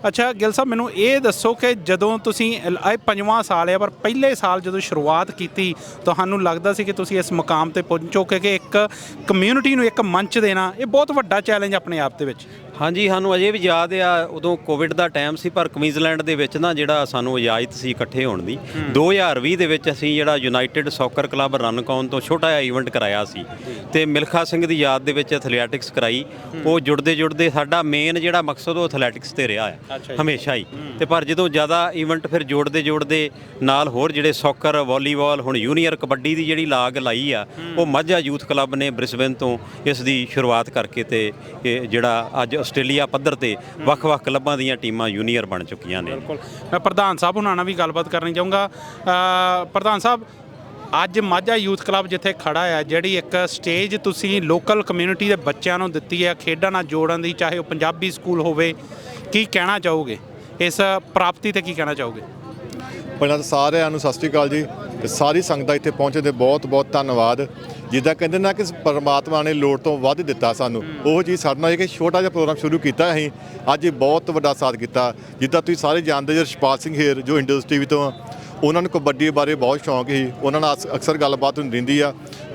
ਅੱਛਾ ਗਿੱਲ ਸਾਹਿਬ, ਮੈਨੂੰ ਇਹ ਦੱਸੋ ਕਿ ਜਦੋਂ ਤੁਸੀਂ ਇਹ 5ਵਾਂ ਸਾਲ ਹੈ, ਪਰ ਪਹਿਲੇ ਸਾਲ ਜਦੋਂ ਸ਼ੁਰੂਆਤ ਕੀਤੀ ਤੁਹਾਨੂੰ ਲੱਗਦਾ ਸੀ ਕਿ ਤੁਸੀਂ ਇਸ ਮੁਕਾਮ ਤੇ ਪਹੁੰਚੋਗੇ ਕਿ ਇੱਕ ਕਮਿਊਨਿਟੀ ਨੂੰ ਇੱਕ ਮੰਚ ਦੇਣਾ ਇਹ ਬਹੁਤ ਵੱਡਾ ਚੈਲੰਜ ਆਪਣੇ ਆਪ ਦੇ ਵਿੱਚ? ਹਾਂਜੀ, ਸਾਨੂੰ ਅਜੇ ਵੀ ਯਾਦ ਆ ਉਦੋਂ ਕੋਵਿਡ ਦਾ ਟਾਈਮ ਸੀ, ਪਰ ਕੁਈਨਜ਼ਲੈਂਡ ਦੇ ਵਿੱਚ ਨਾ ਜਿਹੜਾ ਸਾਨੂੰ ਇਜਾਜ਼ਤ ਸੀ ਇਕੱਠੇ ਹੋਣ ਦੀ, 2020 ਦੇ ਵਿੱਚ ਅਸੀਂ ਜਿਹੜਾ ਯੂਨਾਈਟਿਡ ਸੌਕਰ ਕਲੱਬ ਰਨਕੌਨ ਤੋਂ ਛੋਟਾ ਜਿਹਾ ਈਵੈਂਟ ਕਰਾਇਆ ਸੀ ਤੇ ਮਿਲਖਾ ਸਿੰਘ ਦੀ ਯਾਦ ਦੇ ਵਿੱਚ ਐਥਲੈਟਿਕਸ ਕਰਾਈ। ਉਹ ਜੁੜਦੇ ਸਾਡਾ ਮੇਨ ਜਿਹੜਾ ਮਕਸਦ ਉਹ ਐਥਲੈਟਿਕਸ ਤੇ ਰਿਹਾ ਹੈ ਹਮੇਸ਼ਾ ਹੀ। ਤੇ ਪਰ ਜਦੋਂ ਜ਼ਿਆਦਾ ਈਵੈਂਟ ਫਿਰ ਜੋੜਦੇ ਨਾਲ ਹੋਰ ਜਿਹੜੇ ਸੌਕਰ, ਵਾਲੀਬਾਲ, ਹੁਣ ਜੂਨੀਅਰ ਕਬੱਡੀ ਦੀ ਜਿਹੜੀ ਲਾਗ ਲਾਈ ਆ, ਉਹ ਮਾਝਾ ਯੂਥ ਕਲੱਬ ਨੇ ਬ੍ਰਿਸਬੇਨ ਤੋਂ ਇਸ ਦੀ ਸ਼ੁਰੂਆਤ ਕਰਕੇ ਤੇ ਇਹ ਜਿਹੜਾ ਅੱਜ ਆਸਟ੍ਰੇਲੀਆ ਪੱਧਰ ਤੇ ਵੱਖ-ਵੱਖ ਕਲੱਬਾਂ ਦੀਆਂ ਟੀਮਾਂ ਜੂਨੀਅਰ ਬਣ ਚੁੱਕੀਆਂ ਨੇ। ਬਿਲਕੁਲ, ਮੈਂ ਪ੍ਰਧਾਨ ਸਾਹਿਬ ਹੁਣਾਂ ਨਾਲ ਵੀ ਗੱਲਬਾਤ ਕਰਨੀ ਚਾਹੂੰਗਾ। ਪ੍ਰਧਾਨ ਸਾਹਿਬ, ਅੱਜ ਮਾਝਾ ਯੂਥ ਕਲੱਬ ਜਿੱਥੇ ਖੜਾ ਆ, ਜਿਹੜੀ ਇੱਕ ਸਟੇਜ ਤੁਸੀਂ ਲੋਕਲ ਕਮਿਊਨਿਟੀ ਦੇ ਬੱਚਿਆਂ ਨੂੰ ਦਿੱਤੀ ਹੈ ਖੇਡਾਂ ਨਾਲ ਜੋੜਨ ਦੀ, ਚਾਹੇ ਉਹ ਪੰਜਾਬੀ ਸਕੂਲ ਹੋਵੇ, ਕੀ ਕਹਿਣਾ ਚਾਹੋਗੇ ਇਸ ਪ੍ਰਾਪਤੀ ਤੇ? ਕੀ ਕਹਿਣਾ ਚਾਹੋਗੇ? ਪਹਿਲਾਂ ਤਾਂ ਸਾਰਿਆਂ ਨੂੰ ਸਤਿ ਸ਼੍ਰੀ ਅਕਾਲ ਜੀ ਤੇ ਸਾਰੀ ਸੰਗਤਾਂ ਇੱਥੇ ਪਹੁੰਚੇ ਤੇ ਬਹੁਤ ਧੰਨਵਾਦ। ਜਿੱਦਾਂ ਕਹਿੰਦੇ ਨਾ ਕਿ ਪਰਮਾਤਮਾ ਨੇ ਲੋੜ ਤੋਂ ਵੱਧ ਦਿੱਤਾ ਸਾਨੂੰ, ਉਹ ਚੀਜ਼ ਸਾਡੇ ਨਾਲ ਇੱਕ ਛੋਟਾ ਜਿਹਾ ਪ੍ਰੋਗਰਾਮ ਸ਼ੁਰੂ ਕੀਤਾ ਅਸੀਂ, ਅੱਜ ਬਹੁਤ ਵੱਡਾ ਸਾਥ ਕੀਤਾ। ਜਿੱਦਾਂ ਤੁਸੀਂ ਸਾਰੇ ਜਾਣਦੇ ਜੀ, ਰਸ਼ਪਾਲ ਸਿੰਘ ਹੇਰ ਜੋ ਇੰਡਸ ਟੀਵੀ ਤੋਂ, ਉਹਨਾਂ ਨੂੰ ਕਬੱਡੀ ਬਾਰੇ ਬਹੁਤ ਸ਼ੌਂਕ ਸੀ, ਉਹਨਾਂ ਨਾਲ ਅਕਸਰ ਗੱਲਬਾਤ ਹੁੰਦੀ ਰਹਿੰਦੀ ਆ।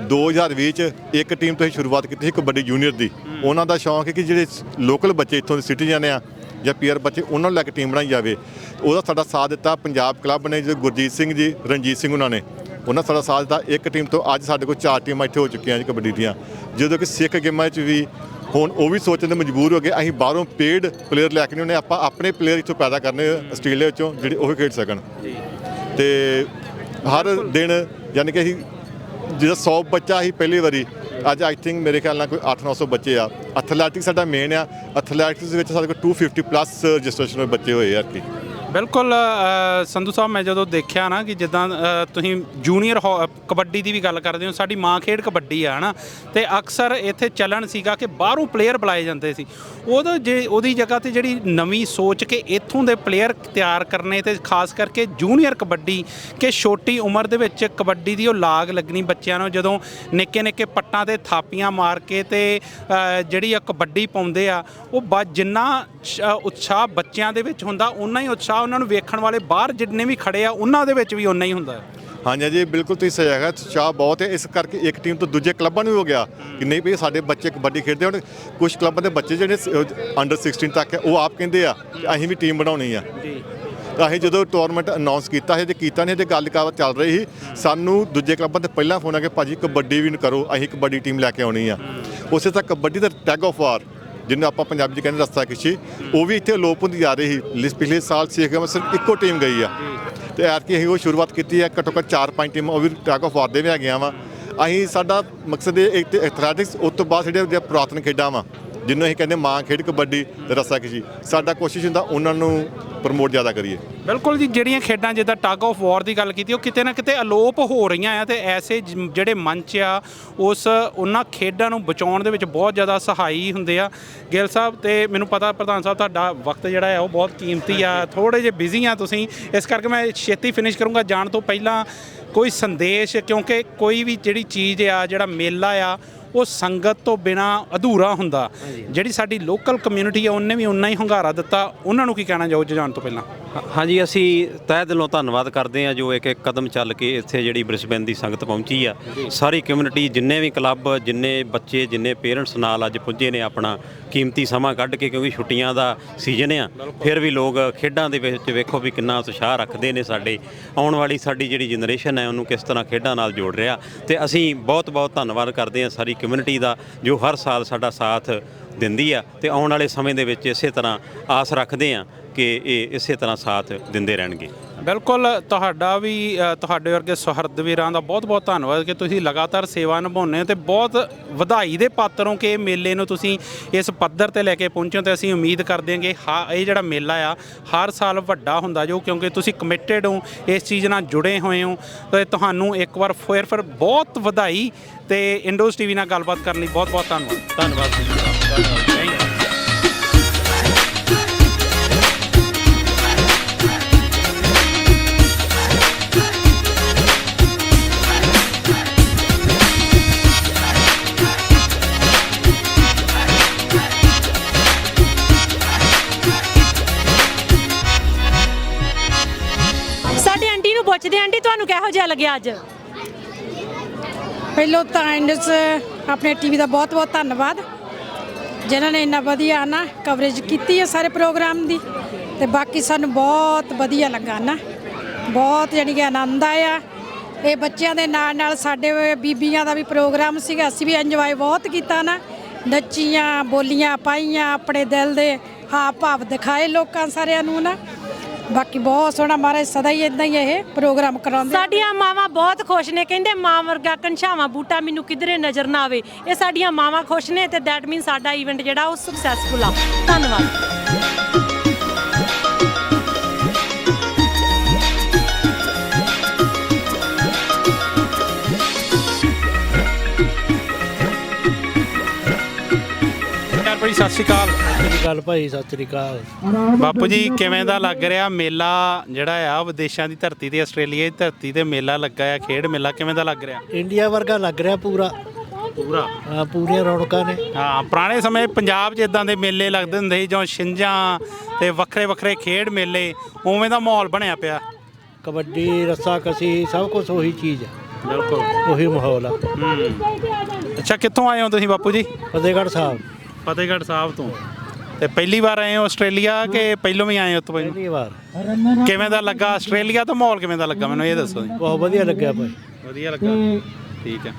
2020 'ਚ ਇੱਕ ਟੀਮ ਤੋਂ ਹੀ ਸ਼ੁਰੂਆਤ ਕੀਤੀ ਸੀ ਕਬੱਡੀ ਜੂਨੀਅਰ ਦੀ। ਉਹਨਾਂ ਦਾ ਸ਼ੌਂਕ ਹੈ ਕਿ ਜਿਹੜੇ ਲੋਕਲ ਬੱਚੇ ਇੱਥੋਂ ਦੇ ਸਿਟੀਜ਼ਨ ਆ ਜਾਂ ਪੀਆਰ ਬੱਚੇ, ਉਹਨਾਂ ਨੂੰ ਲੈ ਕੇ ਟੀਮ ਬਣਾਈ ਜਾਵੇ। ਉਹਦਾ ਸਾਡਾ ਸਾਥ ਦਿੱਤਾ ਪੰਜਾਬ ਕਲੱਬ ਨੇ, ਜੋ ਗੁਰਜੀਤ ਸਿੰਘ ਜੀ, ਰਣਜੀਤ ਸਿੰਘ ਉਹਨਾਂ ਸਾਡਾ ਸਾਥ ਦਿੱਤਾ। ਇੱਕ ਟੀਮ ਤੋਂ ਅੱਜ ਸਾਡੇ ਕੋਲ 4 ਟੀਮਾਂ ਇੱਥੇ ਹੋ ਚੁੱਕੀਆਂ ਜੀ ਕਬੱਡੀ ਦੀਆਂ। ਜਦੋਂ ਕਿ ਸਿੱਖ ਗੇਮਾਂ 'ਚ ਵੀ ਹੁਣ ਉਹ ਵੀ ਸੋਚਣ ਦੇ ਮਜਬੂਰ ਹੋ ਗਏ, ਅਸੀਂ ਬਾਹਰੋਂ ਪੇਡ ਪਲੇਅਰ ਲੈ ਕੇ ਨਹੀਂ ਆਉਣੇ, ਆਪਾਂ ਆਪਣੇ ਪਲੇਅਰ ਇੱਥੋਂ ਪੈਦਾ ਕਰਨੇ ਆਸਟ੍ਰੇਲੀਆ ਵਿੱਚੋਂ ਜਿਹੜੇ ਉਹ ਖੇਡ ਸਕਣ। ਤੇ ਹਰ ਦਿਨ ਯਾਨੀ ਕਿ ਅਸੀਂ ਜਿਹੜਾ 100 ਬੱਚਾ ਸੀ ਪਹਿਲੀ ਵਾਰੀ, ਅੱਜ ਆਈ ਥਿੰਕ ਮੇਰੇ ਖਿਆਲ ਨਾਲ ਕੋਈ 800-900 ਬੱਚੇ ਆ। ਐਥਲੈਟਿਕਸ ਸਾਡਾ ਮੇਨ ਆ, ਐਥਲੈਟਿਕਸ ਦੇ ਵਿੱਚ ਸਾਡੇ ਕੋਲ 250+ ਰਜਿਸਟ੍ਰੇਸ਼ਨ ਹੋਏ ਬੱਚੇ ਹੋਏ ਆ ਕਿ। ਬਿਲਕੁਲ ਸੰਧੂ ਸਾਹਿਬ, ਮੈਂ ਜਦੋਂ ਦੇਖਿਆ ਨਾ ਕਿ ਜਿੱਦਾਂ ਤੁਸੀਂ ਜੂਨੀਅਰ ਕਬੱਡੀ ਦੀ ਵੀ ਗੱਲ ਕਰਦੇ ਹੋ, ਸਾਡੀ ਮਾਂ ਖੇਡ ਕਬੱਡੀ ਆ ਨਾ, ਤੇ ਅਕਸਰ ਇੱਥੇ ਚੱਲਣ ਸੀਗਾ ਕਿ ਬਾਹਰੋਂ ਪਲੇਅਰ ਬੁਲਾਏ ਜਾਂਦੇ ਸੀ। ਉਹਦੀ ਜਗ੍ਹਾ ਤੇ ਜਿਹੜੀ ਨਵੀਂ ਸੋਚ ਕੇ ਇੱਥੋਂ ਦੇ ਪਲੇਅਰ ਤਿਆਰ ਕਰਨੇ ਤੇ ਖਾਸ ਕਰਕੇ ਜੂਨੀਅਰ ਕਬੱਡੀ, ਕਿ ਛੋਟੀ ਉਮਰ ਦੇ ਵਿੱਚ ਕਬੱਡੀ ਦੀ ਉਹ ਲਾਗ ਲੱਗਣੀ ਬੱਚਿਆਂ ਨੂੰ, ਜਦੋਂ ਨਿੱਕੇ ਪੱਟਾਂ ਤੇ ਥਾਪੀਆਂ ਮਾਰ ਕੇ ਤੇ ਜਿਹੜੀ ਆ ਕਬੱਡੀ ਪਾਉਂਦੇ ਆ, ਉਹ ਜਿੰਨਾ ਉਤਸ਼ਾਹ ਬੱਚਿਆਂ ਦੇ ਵਿੱਚ ਹੁੰਦਾ, ਉਨਾ ਹੀ ਉਤਸ਼ਾਹ ਉਹਨਾਂ ਨੂੰ ਵੇਖਣ ਵਾਲੇ ਬਾਹਰ ਜਿੰਨੇ ਵੀ ਖੜੇ ਆ ਉਹਨਾਂ ਦੇ ਵਿੱਚ ਵੀ ਉਨਾ ਹੀ ਹੁੰਦਾ ਹੈ। ਹਾਂਜੀ ਜੀ, ਬਿਲਕੁਲ ਤੁਸੀਂ ਸਹੀ ਹੈਗਾ, ਉਤਸ਼ਾਹ ਬਹੁਤ ਹੈ। ਇਸ ਕਰਕੇ ਇੱਕ ਟੀਮ ਤੋਂ ਦੂਜੇ ਕਲੱਬਾਂ ਨੂੰ ਵੀ ਹੋ ਗਿਆ ਕਿ ਨਹੀਂ ਵੀ ਸਾਡੇ ਬੱਚੇ ਕਬੱਡੀ ਖੇਡਦੇ। ਹੁਣ ਕੁਝ ਕਲੱਬਾਂ ਦੇ ਬੱਚੇ ਜਿਹੜੇ ਅੰਡਰ 16 ਤੱਕ ਹੈ, ਉਹ ਆਪ ਕਹਿੰਦੇ ਆ ਕਿ ਅਸੀਂ ਵੀ ਟੀਮ ਬਣਾਉਣੀ ਆ। ਅਸੀਂ ਜਦੋਂ ਟੂਰਨਾਮੈਂਟ ਅਨਾਉਂਸ ਕੀਤਾ ਸੀ ਤੇ ਕੀਤਾ ਨਹੀਂ ਤੇ ਗੱਲ ਚੱਲ ਰਹੀ ਸੀ, ਸਾਨੂੰ ਦੂਜੇ ਕਲੱਬਾਂ ਤੇ ਪਹਿਲਾਂ ਫੋਨ ਆ ਕਿ ਭਾਜੀ ਕਬੱਡੀ ਵੀ ਕਰੋ, ਅਸੀਂ ਕਬੱਡੀ ਟੀਮ ਲੈ ਕੇ ਆਉਣੀ ਆ। ਉਸੇ ਤਰ੍ਹਾਂ ਕਬੱਡੀ ਦਾ ਟੈਗ ਆਫ ਵਾਰ, ਜਿਹਨੂੰ ਆਪਾਂ ਪੰਜਾਬੀ 'ਚ ਕਹਿੰਦੇ ਰਸਤਾ ਖਿੱਚੀ, ਉਹ ਵੀ ਇੱਥੇ ਅਲੋਪ ਹੁੰਦੀ ਜਾ ਰਹੀ ਸੀ। ਪਿਛਲੇ ਸਾਲ ਸਿੱਖ ਗੇਮਾਂ ਸਿਰਫ ਇੱਕੋ ਟੀਮ ਗਈ ਆ ਤੇ ਐਤਕੀ ਅਸੀਂ ਉਹ ਸ਼ੁਰੂਆਤ ਕੀਤੀ ਹੈ। ਘੱਟੋ ਘੱਟ 4-5 ਟੀਮਾਂ ਉਹ ਵੀ ਟੈਗ ਆਫ ਵਾਰ ਦੇ ਵੀ ਹੈਗੀਆਂ ਵਾ। ਅਸੀਂ ਸਾਡਾ ਮਕਸਦ ਇਹ ਐਥਲੈਟਿਕਸ, ਉਸ ਤੋਂ ਬਾਅਦ ਜਿਹੜੇ ਪੁਰਾਤਨ ਖੇਡਾਂ ਵਾ ਜਿਹਨੂੰ ਅਸੀਂ ਕਹਿੰਦੇ ਮਾਂ ਖੇਡ ਕਬੱਡੀ ਤੇ ਰੱਸਾਕਸ਼ੀ, ਸਾਡਾ ਕੋਸ਼ਿਸ਼ ਹੁੰਦਾ ਉਹਨਾਂ ਨੂੰ ਪ੍ਰਮੋਟ ਜ਼ਿਆਦਾ ਕਰੀਏ। ਬਿਲਕੁਲ ਜੀ, ਜਿਹੜੀਆਂ ਖੇਡਾਂ ਜਿੱਦਾਂ ਟਗ ਆਫ ਵਾਰ ਦੀ ਗੱਲ ਕੀਤੀ, ਉਹ ਕਿਤੇ ਨਾ ਕਿਤੇ ਅਲੋਪ ਹੋ ਰਹੀਆਂ ਆ, ਤੇ ਐਸੇ ਜਿਹੜੇ ਮੰਚ ਆ ਉਹਨਾਂ ਖੇਡਾਂ ਨੂੰ ਬਚਾਉਣ ਦੇ ਵਿੱਚ ਬਹੁਤ ਜ਼ਿਆਦਾ ਸਹਾਈ ਹੁੰਦੇ ਆ। ਗਿੱਲ ਸਾਹਿਬ, ਤੇ ਮੈਨੂੰ ਪਤਾ ਪ੍ਰਧਾਨ ਸਾਹਿਬ ਤੁਹਾਡਾ ਵਕਤ ਜਿਹੜਾ ਆ ਉਹ ਬਹੁਤ ਕੀਮਤੀ ਆ, ਥੋੜ੍ਹੇ ਜਿਹੇ ਬਿਜ਼ੀ ਆ ਤੁਸੀਂ, ਇਸ ਕਰਕੇ ਮੈਂ ਛੇਤੀ ਫਿਨਿਸ਼ ਕਰੂੰਗਾ। ਜਾਣ ਤੋਂ ਪਹਿਲਾਂ ਕੋਈ ਸੰਦੇਸ਼, ਕਿਉਂਕਿ ਕੋਈ ਵੀ ਜਿਹੜੀ ਚੀਜ਼ ਆ, ਜਿਹੜਾ ਮੇਲਾ ਆ, ਉਹ ਸੰਗਤ ਤੋਂ ਬਿਨਾ ਅਧੂਰਾ ਹੁੰਦਾ। ਜਿਹੜੀ ਸਾਡੀ ਲੋਕਲ ਕਮਿਊਨਿਟੀ ਆ ਉਹਨੇ ਵੀ ਉਨਾ ਹੀ ਹੁੰਗਾਰਾ ਦਿੱਤਾ, ਉਹਨਾਂ ਨੂੰ ਕੀ ਕਹਿਣਾ ਚਾਹੋਗੇ ਜਾਣ ਤੋਂ ਪਹਿਲਾਂ? ਹਾਂਜੀ, ਅਸੀਂ ਤਹਿ ਦਿਲੋਂ ਧੰਨਵਾਦ ਕਰਦੇ ਹਾਂ ਜੋ ਇੱਕ ਕਦਮ ਚੱਲ ਕੇ ਇੱਥੇ ਜਿਹੜੀ ਬ੍ਰਿਸਬੇਨ ਦੀ ਸੰਗਤ ਪਹੁੰਚੀ ਆ। ਸਾਰੀ ਕਮਿਊਨਿਟੀ, ਜਿੰਨੇ ਵੀ ਕਲੱਬ, ਜਿੰਨੇ ਬੱਚੇ, ਜਿੰਨੇ ਪੇਰੈਂਟਸ ਨਾਲ ਅੱਜ ਪੁੱਜੇ ਨੇ ਆਪਣਾ ਕੀਮਤੀ ਸਮਾਂ ਕੱਢ ਕੇ, ਕਿਉਂਕਿ ਛੁੱਟੀਆਂ ਦਾ ਸੀਜ਼ਨ ਆ, ਫਿਰ ਵੀ ਲੋਕ ਖੇਡਾਂ ਦੇ ਵਿੱਚ ਵੇਖੋ ਵੀ ਕਿੰਨਾ ਉਤਸ਼ਾਹ ਰੱਖਦੇ ਨੇ। ਸਾਡੇ ਆਉਣ ਵਾਲੀ ਸਾਡੀ ਜਿਹੜੀ ਜਨਰੇਸ਼ਨ ਹੈ ਉਹਨੂੰ ਕਿਸ ਤਰ੍ਹਾਂ ਖੇਡਾਂ ਨਾਲ ਜੋੜ ਰਿਹਾ, ਤੇ ਅਸੀਂ ਬਹੁਤ ਬਹੁਤ ਧੰਨਵਾਦ ਕਰਦੇ ਹਾਂ ਸਾਰੀ ਕਮਿਊਨਿਟੀ ਦਾ ਜੋ ਹਰ ਸਾਲ ਸਾਡਾ ਸਾਥ ਦਿੰਦੀ ਆ, ਤੇ ਆਉਣ ਵਾਲੇ ਸਮੇਂ ਦੇ ਵਿੱਚ ਇਸੇ ਤਰ੍ਹਾਂ ਆਸ ਰੱਖਦੇ ਹਾਂ ਕਿ ਇਹ ਇਸੇ ਤਰ੍ਹਾਂ ਸਾਥ ਦਿੰਦੇ ਰਹਿਣਗੇ। ਬਿਲਕੁਲ, ਤੁਹਾਡਾ ਵੀ ਤੁਹਾਡੇ ਵਰਗੇ ਸੁਹਰਦ ਵੀਰਾਂ ਦਾ ਬਹੁਤ ਬਹੁਤ ਧੰਨਵਾਦ ਕਿ ਤੁਸੀਂ ਲਗਾਤਾਰ ਸੇਵਾ ਨਿਭਾਉਂਦੇ ਹੋ, ਤੇ ਬਹੁਤ ਵਧਾਈ ਦੇ ਪਾਤਰ ਹੋ ਕਿ ਮੇਲੇ ਨੂੰ ਤੁਸੀਂ ਇਸ ਪੱਧਰ ਤੇ ਲੈ ਕੇ ਪਹੁੰਚੇ ਹੋ। ਤੇ ਅਸੀਂ ਉਮੀਦ ਕਰਦੇ ਹਾਂ ਕਿ ਇਹ ਜਿਹੜਾ ਮੇਲਾ ਆ ਹਰ ਸਾਲ ਵੱਡਾ ਹੁੰਦਾ ਜੋ, ਕਿਉਂਕਿ ਤੁਸੀਂ ਕਮਿਟਡ ਹੋ, ਇਸ ਚੀਜ਼ ਨਾਲ ਜੁੜੇ ਹੋਏ ਹੋ। ਤੇ ਤੁਹਾਨੂੰ ਇੱਕ ਵਾਰ ਫਿਰ ਬਹੁਤ ਵਧਾਈ, ਤੇ ਇੰਡੋਜ਼ ਟੀਵੀ ਨਾਲ ਗੱਲਬਾਤ ਕਰਨ ਲਈ ਬਹੁਤ ਬਹੁਤ ਧੰਨਵਾਦ। ਧੰਨਵਾਦ। ਸਾਡੇ ਆਂਟੀ ਨੂੰ ਪੁੱਛਦੇ, ਆਂਟੀ ਤੁਹਾਨੂੰ ਕਿਹੋ ਜਿਹਾ ਲੱਗਿਆ ਅੱਜ? ਪਹਿਲੋਂ ਤਾਂ ਇੰਡਸ ਆਪਣੇ ਟੀਵੀ ਦਾ ਬਹੁਤ ਬਹੁਤ ਧੰਨਵਾਦ, ਜਿਨ੍ਹਾਂ ਨੇ ਇੰਨਾ ਵਧੀਆ ਨਾ ਕਵਰੇਜ ਕੀਤੀ ਹੈ ਸਾਰੇ ਪ੍ਰੋਗਰਾਮ ਦੀ, ਤੇ ਬਾਕੀ ਸਾਨੂੰ ਬਹੁਤ ਵਧੀਆ ਲੱਗਾ ਨਾ, ਬਹੁਤ ਜਾਣੀ ਕਿ ਆਨੰਦ ਆਇਆ। ਇਹ ਬੱਚਿਆਂ ਦੇ ਨਾਲ ਨਾਲ ਸਾਡੇ ਬੀਬੀਆਂ ਦਾ ਵੀ ਪ੍ਰੋਗਰਾਮ ਸੀਗਾ, ਅਸੀਂ ਵੀ ਇੰਜੋਏ ਬਹੁਤ ਕੀਤਾ ਨਾ, ਨੱਚੀਆਂ, ਬੋਲੀਆਂ ਪਾਈਆਂ, ਆਪਣੇ ਦਿਲ ਦੇ ਹਾਵ ਭਾਵ ਦਿਖਾਏ ਲੋਕਾਂ ਸਾਰਿਆਂ ਨੂੰ ਨਾ। ਬਾਕੀ ਬਹੁਤ ਸੋਹਣਾ, ਮਹਾਰਾਜ ਸਦਾ ਹੀ ਇਦਾਂ ਹੀ ਇਹ ਪ੍ਰੋਗਰਾਮ ਕਰਾਉਂਦੇ। ਸਾਡੀਆਂ ਮਾਵਾਂ ਬਹੁਤ ਖੁਸ਼ ਨੇ, ਕਹਿੰਦੇ ਮਾਂ ਵਰਗਾ ਘਨਸ਼ਾਵਾਂ ਬੂਟਾ ਮੈਨੂੰ ਕਿਧਰੇ ਨਜ਼ਰ ਨਾ ਆਵੇ। ਇਹ ਸਾਡੀਆਂ ਮਾਵਾਂ ਖੁਸ਼ ਨੇ, ਤੇ ਦੈਟ ਮੀਨ ਸਾਡਾ ਇਵੈਂਟ ਜਿਹੜਾ ਉਹ ਸਕਸੈਸਫੁਲ ਆ। ਧੰਨਵਾਦ। ਭਾਈ ਸਤਿ ਸ਼੍ਰੀ ਅਕਾਲ। ਸਤਿ ਸ਼੍ਰੀ ਅਕਾਲ ਭਾਈ, ਸਤਿ ਸ਼੍ਰੀ ਅਕਾਲ। ਬਾਪੂ ਜੀ, ਕਿਵੇਂ ਦਾ ਲੱਗ ਰਿਹਾ ਮੇਲਾ ਜਿਹੜਾ ਆ ਵਿਦੇਸ਼ਾਂ ਦੀ ਧਰਤੀ ਤੇ, ਆਸਟ੍ਰੇਲੀਆ ਦੀ ਧਰਤੀ ਤੇ ਮੇਲਾ ਲੱਗਾ ਆ, ਖੇਡ ਮੇਲਾ, ਕਿਵੇਂ ਦਾ ਲੱਗ ਰਿਹਾ? ਇੰਡੀਆ ਵਰਗਾ ਲੱਗ ਰਿਹਾ ਪੂਰਾ। ਹਾਂ, ਪੂਰੀਆਂ ਰੌਣਕਾਂ ਨੇ। ਹਾਂ, ਪੁਰਾਣੇ ਸਮੇਂ ਪੰਜਾਬ 'ਚ ਇਦਾਂ ਦੇ ਮੇਲੇ ਲੱਗਦੇ ਹੁੰਦੇ ਸੀ, ਜਿਵੇਂ ਛਿੰਝਾਂ ਤੇ ਵੱਖਰੇ ਵੱਖਰੇ ਖੇਡ ਮੇਲੇ, ਉਵੇਂ ਦਾ ਮਾਹੌਲ ਬਣਿਆ ਪਿਆ। ਕਬੱਡੀ, ਰੱਸਾਕਸ਼ੀ, ਸਭ ਕੁਝ ਉਹੀ ਚੀਜ਼ ਹੈ। ਬਿਲਕੁਲ ਉਹੀ ਮਾਹੌਲ ਆ। ਅੱਛਾ, ਕਿੱਥੋਂ ਆਏ ਹੋ ਤੁਸੀਂ ਬਾਪੂ ਜੀ? ਫਤਿਹਗੜ੍ਹ ਸਾਹਿਬ। ਫਤਿਹਗੜ੍ਹ ਸਾਹਿਬ ਤੋਂ। ਤੇ ਪਹਿਲੀ ਵਾਰ ਆਏ ਹੋ ਆਸਟ੍ਰੇਲੀਆ ਕਿ ਪਹਿਲੋਂ ਵੀ ਆਏ ਹੋ? ਤੋਂ ਪਹਿਲੀ ਵਾਰ। ਕਿਵੇਂ ਦਾ ਲੱਗਾ ਆਸਟ੍ਰੇਲੀਆ ਦਾ ਮਾਹੌਲ, ਕਿਵੇਂ ਦਾ ਲੱਗਾ ਮੈਨੂੰ ਇਹ ਦੱਸੋ ਜੀ। ਬਹੁਤ ਵਧੀਆ ਲੱਗਿਆ ਭਾਈ। ਵਧੀਆ ਲੱਗਾ, ਠੀਕ ਹੈ।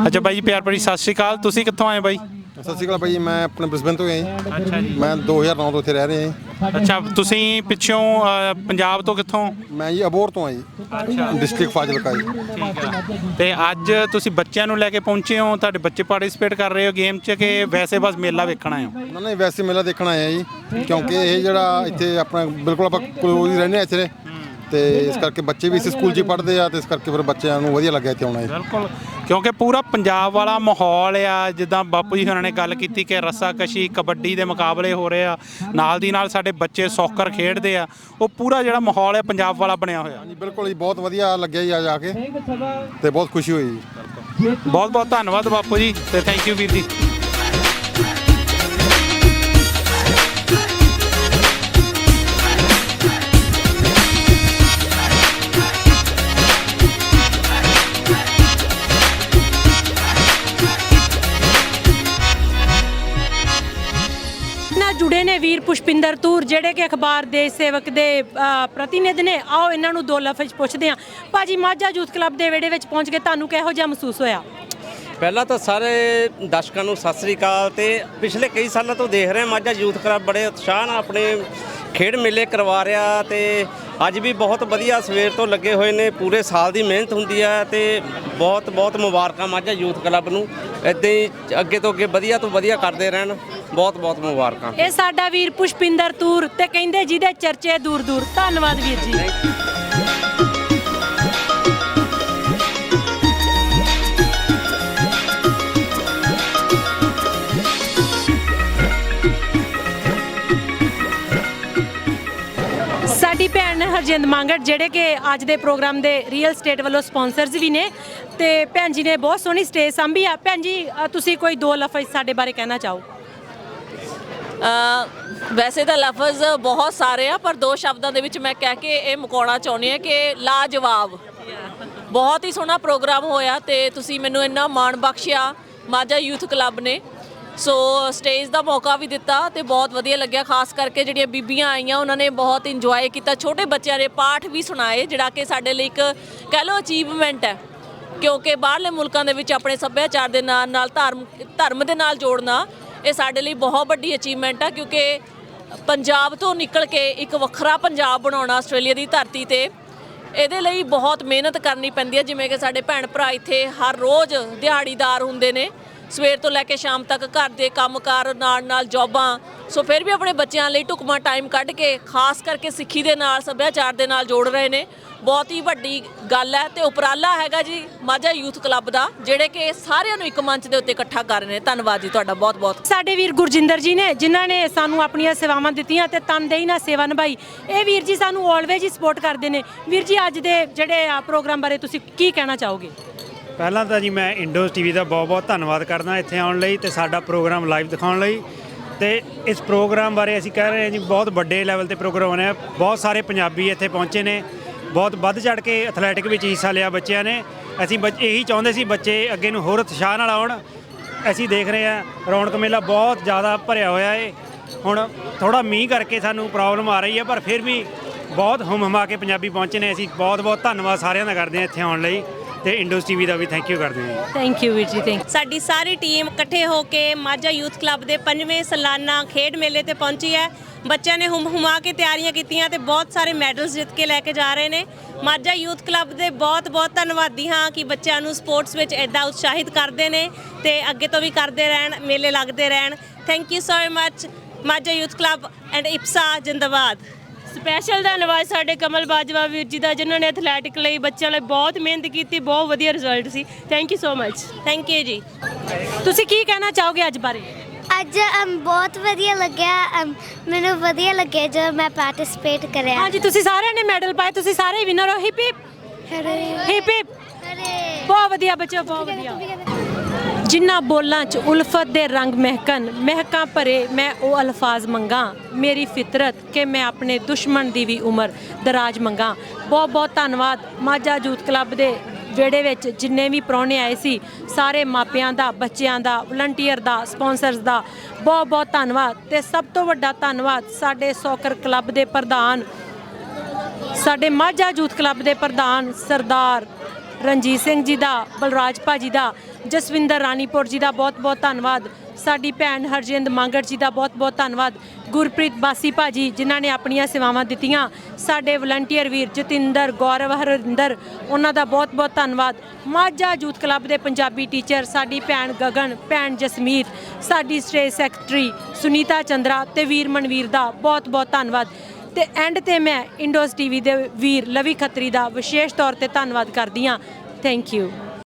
ਅੱਛਾ ਬਾਈ ਜੀ, ਪਿਆਰ ਭਰੀ ਸਤਿ ਸ਼੍ਰੀ ਅਕਾਲ। ਤੁਸੀਂ ਕਿੱਥੋਂ ਆਏ ਬਾਈ? ਸਤਿ ਸ਼੍ਰੀ ਅਕਾਲ ਭਾਈ, ਮੈਂ ਆਪਣੇ ਬ੍ਰਿਸਬੇਨ ਤੋਂ ਆਇਆ ਜੀ। ਅੱਛਾ ਜੀ। ਮੈਂ 2009 ਤੋਂ ਇੱਥੇ ਰਹਿ ਰਿਹਾ ਜੀ। ਅੱਛਾ, ਤੁਸੀਂ ਪਿੱਛੋਂ ਪੰਜਾਬ ਤੋਂ ਕਿੱਥੋਂ? ਮੈਂ ਜੀ ਅਬੋਹਰ ਤੋਂ ਆਇਆ ਜੀ। ਅੱਛਾ, ਡਿਸਟ੍ਰਿਕਟ ਫਾਜ਼ਿਲਕਾ ਜੀ। ਠੀਕ ਹੈ। ਤੇ ਅੱਜ ਤੁਸੀਂ ਬੱਚਿਆਂ ਨੂੰ ਲੈ ਕੇ ਪਹੁੰਚੇ ਹੋ, ਤੁਹਾਡੇ ਬੱਚੇ ਪਾਰਟਿਸਿਪੇਟ ਕਰ ਰਹੇ ਹੋ ਗੇਮ 'ਚ ਕਿ ਵੈਸੇ ਬਸ ਮੇਲਾ ਵੇਖਣ ਆਏ ਹੋ? ਨਹੀਂ, ਵੈਸੇ ਮੇਲਾ ਦੇਖਣ ਆਇਆ ਜੀ, ਕਿਉਂਕਿ ਇਹ ਜਿਹੜਾ ਇੱਥੇ ਆਪਣਾ ਬਿਲਕੁਲ ਆਪਾਂ ਕਲੋਜ਼ ਹੀ ਰਹਿੰਦੇ ਆ ਇੱਥੇ, ਤੇ ਇਸ ਕਰਕੇ ਬੱਚੇ ਵੀ ਇਸ ਸਕੂਲ 'ਚ ਹੀ ਪੜ੍ਹਦੇ ਆ, ਤੇ ਇਸ ਕਰਕੇ ਫਿਰ ਬੱਚਿਆਂ ਨੂੰ ਵਧੀਆ ਲੱਗਿਆ ਇੱਥੇ ਆਉਣਾ ਜੀ। ਬਿਲਕੁਲ, ਕਿਉਂਕਿ ਪੂਰਾ ਪੰਜਾਬ ਵਾਲਾ ਮਾਹੌਲ ਆ। ਜਿੱਦਾਂ ਬਾਪੂ ਜੀ ਉਹਨਾਂ ਨੇ ਗੱਲ ਕੀਤੀ ਕਿ ਰੱਸਾਕਸ਼ੀ, ਕਬੱਡੀ ਦੇ ਮੁਕਾਬਲੇ ਹੋ ਰਹੇ ਆ, ਨਾਲ ਦੀ ਨਾਲ ਸਾਡੇ ਬੱਚੇ ਸੌਕਰ ਖੇਡਦੇ ਆ, ਉਹ ਪੂਰਾ ਜਿਹੜਾ ਮਾਹੌਲ ਹੈ ਪੰਜਾਬ ਵਾਲਾ ਬਣਿਆ ਹੋਇਆ। ਹਾਂਜੀ ਬਿਲਕੁਲ ਜੀ, ਬਹੁਤ ਵਧੀਆ ਲੱਗਿਆ ਜੀ ਆ ਜਾ ਕੇ, ਤੇ ਬਹੁਤ ਖੁਸ਼ੀ ਹੋਈ ਜੀ। ਬਹੁਤ ਬਹੁਤ ਧੰਨਵਾਦ ਬਾਪੂ ਜੀ, ਤੇ ਥੈਂਕ ਯੂ ਵੀਰ ਜੀ। ਜੁੜੇ ਨੇ ਵੀਰ ਪੁਸ਼ਪਿੰਦਰ ਤੂਰ, ਜਿਹੜੇ ਕਿ ਅਖਬਾਰ ਦੇ ਸੇਵਕ ਦੇ ਪ੍ਰਤੀਨਿਧ ਨੇ। ਆਓ ਇਹਨਾਂ ਨੂੰ ਦੋ ਲਫ਼ਜ਼ ਪੁੱਛਦੇ ਹਾਂ। ਭਾਜੀ, ਮਾਝਾ ਯੂਥ ਕਲੱਬ ਦੇ ਵਿਹੜੇ ਵਿੱਚ ਪਹੁੰਚ ਕੇ ਤੁਹਾਨੂੰ ਕਿਹੋ ਜਿਹਾ ਮਹਿਸੂਸ ਹੋਇਆ? ਪਹਿਲਾਂ ਤਾਂ ਸਾਰੇ ਦਰਸ਼ਕਾਂ ਨੂੰ ਸਤਿ ਸ੍ਰੀ ਅਕਾਲ। ਤੇ ਪਿਛਲੇ ਕਈ ਸਾਲਾਂ ਤੋਂ ਦੇਖ ਰਹੇ ਮਾਝਾ ਯੂਥ ਕਲੱਬ ਬੜੇ ਉਤਸ਼ਾਹ ਨਾਲ ਆਪਣੇ ਖੇਡ ਮੇਲੇ ਕਰਵਾ ਰਿਹਾ, ਤੇ ਅੱਜ ਵੀ ਬਹੁਤ ਵਧੀਆ ਸਵੇਰ ਤੋਂ ਲੱਗੇ ਹੋਏ ਨੇ, ਪੂਰੇ ਸਾਲ ਦੀ ਮਿਹਨਤ ਹੁੰਦੀ ਹੈ ਤੇ ਬਹੁਤ ਬਹੁਤ ਮੁਬਾਰਕਾਂ ਮਾਝਾ ਯੂਥ ਕਲੱਬ ਨੂੰ। ਇੱਦਾਂ ਹੀ ਅੱਗੇ ਤੋਂ ਅੱਗੇ ਵਧੀਆ ਤੋਂ ਵਧੀਆ ਕਰਦੇ ਰਹਿਣ। ਬਹੁਤ ਬਹੁਤ ਮੁਬਾਰਕਾਂ। ਇਹ ਸਾਡਾ ਵੀਰ ਪੁਸ਼ਪਿੰਦਰ ਤੂਰ ਤੇ ਕਹਿੰਦੇ ਜਿਹਦੇ ਚਰਚੇ ਦੂਰ ਦੂਰ। ਧੰਨਵਾਦ ਵੀਰ ਜੀ। ਸਾਡੀ ਭੈਣ ਹਰਜਿੰਦ ਮੰਗੜ ਜਿਹੜੇ ਕਿ ਅੱਜ ਦੇ ਪ੍ਰੋਗਰਾਮ ਦੇ ਰੀਅਲ ਸਟੇਟ ਵੱਲੋਂ ਸਪਾਂਸਰਸ ਵੀ ਨੇ ਤੇ ਭੈਣ ਜੀ ਨੇ ਬਹੁਤ ਸੋਹਣੀ ਸਟੇਜ ਸੰਭੀ ਆ। ਭੈਣ ਜੀ ਤੁਸੀਂ ਕੋਈ 2 ਲਫ਼ਜ਼ ਸਾਡੇ ਬਾਰੇ ਕਹਿਣਾ ਚਾਹੋ? ਵੈਸੇ ਤਾਂ ਲਫ਼ਜ਼ ਬਹੁਤ ਸਾਰੇ ਆ, ਪਰ 2 ਸ਼ਬਦਾਂ ਦੇ ਵਿੱਚ ਮੈਂ ਕਹਿ ਕੇ ਇਹ ਮੁਕਾਉਣਾ ਚਾਹੁੰਦੀ ਹਾਂ ਕਿ ਲਾਜਵਾਬ। ਬਹੁਤ ਹੀ ਸੋਹਣਾ ਪ੍ਰੋਗਰਾਮ ਹੋਇਆ ਤੇ ਤੁਸੀਂ ਮੈਨੂੰ ਇੰਨਾ ਮਾਣ ਬਖਸ਼ਿਆ ਮਾਝਾ ਯੂਥ ਕਲੱਬ ਨੇ। ਸੋ ਸਟੇਜ ਦਾ ਮੌਕਾ ਵੀ ਦਿੱਤਾ ਤੇ ਬਹੁਤ ਵਧੀਆ ਲੱਗਿਆ। ਖਾਸ ਕਰਕੇ ਜਿਹੜੀਆਂ ਬੀਬੀਆਂ ਆਈਆਂ ਉਹਨਾਂ ਨੇ ਬਹੁਤ ਇੰਜੋਏ ਕੀਤਾ। ਛੋਟੇ ਬੱਚਿਆਂ ਨੇ ਪਾਠ ਵੀ ਸੁਣਾਏ ਜਿਹੜਾ ਕਿ ਸਾਡੇ ਲਈ ਇੱਕ ਕਹਿ ਲਓ ਅਚੀਵਮੈਂਟ ਹੈ, ਕਿਉਂਕਿ ਬਾਹਰਲੇ ਮੁਲਕਾਂ ਦੇ ਵਿੱਚ ਆਪਣੇ ਸੱਭਿਆਚਾਰ ਦੇ ਨਾਲ ਧਰਮ ਦੇ ਨਾਲ ਜੋੜਨਾ ਇਹ ਸਾਡੇ ਲਈ ਬਹੁਤ ਵੱਡੀ ਅਚੀਵਮੈਂਟ ਹੈ। ਕਿਉਂਕਿ ਪੰਜਾਬ ਤੋਂ ਨਿਕਲ ਕੇ ਇੱਕ ਵੱਖਰਾ ਪੰਜਾਬ ਬਣਾਉਣਾ ਆਸਟ੍ਰੇਲੀਆ ਦੀ ਧਰਤੀ ਤੇ, ਇਹਦੇ ਲਈ ਬਹੁਤ ਮਿਹਨਤ ਕਰਨੀ ਪੈਂਦੀ ਹੈ। ਜਿਵੇਂ ਕਿ ਸਾਡੇ ਭੈਣ ਭਰਾ ਇੱਥੇ ਹਰ ਰੋਜ਼ ਦਿਹਾੜੀਦਾਰ ਹੁੰਦੇ ਨੇ, ਸਵੇਰ ਤੋਂ ਲੈ ਕੇ ਸ਼ਾਮ ਤੱਕ ਘਰ ਦੇ ਕੰਮਕਾਰ ਨਾਲ ਜੌਬਾਂ। ਸੋ ਫਿਰ ਵੀ ਆਪਣੇ ਬੱਚਿਆਂ ਲਈ ਢੁਕਵਾਂ ਟਾਈਮ ਕੱਢ ਕੇ ਖਾਸ ਕਰਕੇ ਸਿੱਖੀ ਦੇ ਨਾਲ ਸੱਭਿਆਚਾਰ ਦੇ ਨਾਲ ਜੋੜ ਰਹੇ ਨੇ। ਬਹੁਤ ਹੀ ਵੱਡੀ ਗੱਲ ਹੈ ਤੇ ਉਪਰਾਲਾ ਹੈਗਾ ਜੀ ਮਾਝਾ ਯੂਥ ਕਲੱਬ ਦਾ, ਜਿਹੜੇ ਕਿ ਸਾਰਿਆਂ ਨੂੰ ਇੱਕ ਮੰਚ ਦੇ ਉੱਤੇ ਇਕੱਠਾ ਕਰ ਰਹੇ ਨੇ। ਧੰਨਵਾਦ ਜੀ ਤੁਹਾਡਾ ਬਹੁਤ ਬਹੁਤ। ਸਾਡੇ ਵੀਰ ਗੁਰਜਿੰਦਰ ਜੀ ਨੇ ਜਿਨ੍ਹਾਂ ਨੇ ਸਾਨੂੰ ਆਪਣੀਆਂ ਸੇਵਾਵਾਂ ਦਿੱਤੀਆਂ ਤੇ ਤਨਦੇਹੀ ਨਾਲ ਸੇਵਾ ਨਿਭਾਈ। ਇਹ ਵੀਰ ਜੀ ਸਾਨੂੰ ਆਲਵੇਜ਼ ਹੀ ਸਪੋਰਟ ਕਰਦੇ ਨੇ। ਵੀਰ ਜੀ ਅੱਜ ਦੇ ਜਿਹੜੇ ਪ੍ਰੋਗਰਾਮ ਬਾਰੇ ਤੁਸੀਂ ਕੀ ਕਹਿਣਾ ਚਾਹੋਗੇ? ਪਹਿਲਾਂ ਤਾਂ ਜੀ ਮੈਂ ਇੰਡੋਸ ਟੀਵੀ ਦਾ ਬਹੁਤ ਬਹੁਤ ਧੰਨਵਾਦ ਕਰਦਾ ਇੱਥੇ ਆਉਣ ਲਈ ਤੇ ਸਾਡਾ ਪ੍ਰੋਗਰਾਮ ਲਾਈਵ ਦਿਖਾਉਣ ਲਈ। ਤੇ ਇਸ ਪ੍ਰੋਗਰਾਮ ਬਾਰੇ ਅਸੀਂ ਕਹਿ ਰਹੇ ਹਾਂ ਜੀ ਬਹੁਤ ਵੱਡੇ ਲੈਵਲ ਤੇ ਪ੍ਰੋਗਰਾਮ ਹੋਣਾ। ਬਹੁਤ ਸਾਰੇ ਪੰਜਾਬੀ ਇੱਥੇ ਪਹੁੰਚੇ ਨੇ, ਬਹੁਤ ਵੱਧ ਚੜ ਕੇ ਐਥਲੈਟਿਕ ਵਿੱਚ ਹਿੱਸਾ ਲਿਆ ਬੱਚਿਆਂ ਨੇ। ਅਸੀਂ ਇਹੀ ਚਾਹੁੰਦੇ ਸੀ ਬੱਚੇ ਅੱਗੇ ਨੂੰ ਹੋਰ ਉਤਸ਼ਾਹ ਨਾਲ ਆਉਣ। ਅਸੀਂ ਦੇਖ ਰਹੇ ਹਾਂ ਰੌਣਕ ਮੇਲਾ ਬਹੁਤ ਜ਼ਿਆਦਾ ਭਰਿਆ ਹੋਇਆ ਹੈ। ਹੁਣ ਥੋੜਾ ਮੀਂਹ ਕਰਕੇ ਸਾਨੂੰ ਪ੍ਰੋਬਲਮ ਆ ਰਹੀ ਹੈ, ਪਰ ਫਿਰ ਵੀ ਬਹੁਤ ਹੁਮ-ਹੁਮਾ ਕੇ ਪੰਜਾਬੀ ਪਹੁੰਚੇ ਨੇ। ਅਸੀਂ ਬਹੁਤ ਬਹੁਤ ਧੰਨਵਾਦ ਸਾਰਿਆਂ ਦਾ ਕਰਦੇ ਹਾਂ ਇੱਥੇ ਆਉਣ ਲਈ ਤੇ ਇੰਡੋਸ ਟੀਵੀ ਦਾ ਵੀ ਥੈਂਕ ਯੂ ਕਰਦੇ ਹਾਂ। ਥੈਂਕ ਯੂ ਵੀਰ ਜੀ। ਥੈਂਕ। ਸਾਡੀ ਸਾਰੀ ਟੀਮ ਇਕੱਠੇ ਹੋ ਕੇ ਮਾਝਾ ਯੂਥ ਕਲੱਬ ਦੇ 5ਵੇਂ ਸਾਲਾਨਾ ਖੇਡ ਮੇਲੇ ਤੇ ਪਹੁੰਚੀ ਹੈ। ਬੱਚਿਆਂ ਨੇ ਹੁਮ-ਹੁਮਾ ਕੇ ਤਿਆਰੀਆਂ ਕੀਤੀਆਂ ਤੇ ਬਹੁਤ ਸਾਰੇ ਮੈਡਲਸ ਜਿੱਤ ਕੇ ਲੈ ਕੇ ਜਾ ਰਹੇ ਨੇ। ਮਾਝਾ ਯੂਥ ਕਲੱਬ ਦੇ ਬਹੁਤ ਬਹੁਤ ਧੰਨਵਾਦੀ ਹਾਂ ਕਿ ਬੱਚਿਆਂ ਨੂੰ ਸਪੋਰਟਸ ਵਿੱਚ ਐਡਾ ਉਤਸ਼ਾਹਿਤ ਕਰਦੇ ਨੇ ਤੇ ਅੱਗੇ ਤੋਂ ਵੀ ਕਰਦੇ ਰਹਿਣ, ਮੇਲੇ ਲੱਗਦੇ ਰਹਿਣ। Thank you so much Majha youth club and IPSA ਜਿੰਦਾਬਾਦ। ਸਪੈਸ਼ਲ ਧੰਨਵਾਦ ਸਾਡੇ ਕਮਲ ਬਾਜਵਾ ਵੀਰ ਜੀ ਦਾ, ਜਿਨ੍ਹਾਂ ਨੇ ਐਥਲੈਟਿਕ ਲਈ ਬੱਚਿਆਂ ਲਈ ਬਹੁਤ ਮਿਹਨਤ ਕੀਤੀ। ਬਹੁਤ ਵਧੀਆ result C. Thank you so much. Thank you ਜੀ। ਤੁਸੀਂ ਕੀ ਕਹਿਣਾ ਚਾਹੋਗੇ ਅੱਜ ਬਾਰੇ? ਅੱਜ ਬਹੁਤ ਵਧੀਆ ਲੱਗਿਆ। ਮੈਨੂੰ ਵਧੀਆ ਲੱਗਿਆ ਜਦੋਂ ਮੈਂ ਪਾਰਟਿਸਿਪੇਟ ਕਰਿਆ। ਹਾਂਜੀ, ਤੁਸੀਂ ਸਾਰਿਆਂ ਨੇ ਮੈਡਲ ਪਾਏ, ਤੁਸੀਂ ਸਾਰੇ ਵਿਨਰ ਹੋ। Hip hip hip hip. ਬਹੁਤ ਵਧੀਆ ਬੱਚੇ, ਬਹੁਤ ਵਧੀਆ। ਜਿਨ੍ਹਾਂ ਬੋਲਾਂ 'ਚ ਉਲਫਤ ਦੇ ਰੰਗ ਮਹਿਕਾਂ ਭਰੇ ਮੈਂ ਉਹ ਅਲਫਾਜ਼ ਮੰਗਾਂ। ਮੇਰੀ ਫਿਤਰਤ ਕਿ ਮੈਂ ਆਪਣੇ ਦੁਸ਼ਮਣ ਦੀ ਵੀ ਉਮਰ ਦਰਾਜ ਮੰਗਾਂ। ਬਹੁਤ ਬਹੁਤ ਧੰਨਵਾਦ ਮਾਝਾ ਯੂਥ ਕਲੱਬ ਦੇ ਵਿਹੜੇ ਵਿੱਚ ਜਿੰਨੇ ਵੀ ਪ੍ਰਾਹੁਣੇ ਆਏ ਸੀ, ਸਾਰੇ ਮਾਪਿਆਂ ਦਾ, ਬੱਚਿਆਂ ਦਾ, ਵਲੰਟੀਅਰ ਦਾ, ਸਪਾਂਸਰਸ ਦਾ ਬਹੁਤ ਬਹੁਤ ਧੰਨਵਾਦ। ਤੇ ਸਭ ਤੋਂ ਵੱਡਾ ਧੰਨਵਾਦ ਸਾਡੇ ਸੌਕਰ ਕਲੱਬ ਦੇ ਪ੍ਰਧਾਨ, ਸਾਡੇ ਮਾਝਾ ਯੂਥ ਕਲੱਬ ਦੇ ਪ੍ਰਧਾਨ ਸਰਦਾਰ ਰਣਜੀਤ ਸਿੰਘ ਜੀ ਦਾ, ਬਲਰਾਜ ਭਾਜੀ ਦਾ, ਜਸਵਿੰਦਰ ਰਾਣੀਪੁਰ ਜੀ ਦਾ ਬਹੁਤ ਬਹੁਤ ਧੰਨਵਾਦ। ਸਾਡੀ ਭੈਣ ਹਰਜਿੰਦ ਮੰਗੜ ਜੀ ਦਾ ਬਹੁਤ ਬਹੁਤ ਧੰਨਵਾਦ। ਗੁਰਪ੍ਰੀਤ ਬਾਸੀ ਭਾਜੀ ਜਿਨ੍ਹਾਂ ਨੇ ਆਪਣੀਆਂ ਸੇਵਾਵਾਂ ਦਿੱਤੀਆਂ। ਸਾਡੇ ਵਲੰਟੀਅਰ ਵੀਰ ਜਤਿੰਦਰ, ਗੌਰਵ, ਹਰਿੰਦਰ, ਉਹਨਾਂ ਦਾ ਬਹੁਤ ਬਹੁਤ ਧੰਨਵਾਦ। ਮਾਝਾ ਯੂਥ ਕਲੱਬ ਦੇ ਪੰਜਾਬੀ ਟੀਚਰ ਸਾਡੀ ਭੈਣ ਗਗਨ, ਭੈਣ ਜਸਮੀਤ, ਸਾਡੀ ਸਟੇਜ ਸੈਕਟਰੀ ਸੁਨੀਤਾ ਚੰਦਰਾ ਤੇ ਵੀਰ ਮਨਵੀਰ ਦਾ ਬਹੁਤ ਬਹੁਤ ਧੰਨਵਾਦ। ਤੇ ਐਂਡ ਤੇ ਮੈਂ ਇੰਡੋਸ ਟੀਵੀ ਦੇ ਵੀਰ ਲਵੀ ਖੱਤਰੀ ਦਾ ਵਿਸ਼ੇਸ਼ ਤੌਰ ਤੇ ਧੰਨਵਾਦ ਕਰਦੀ ਹਾਂ। Thank you.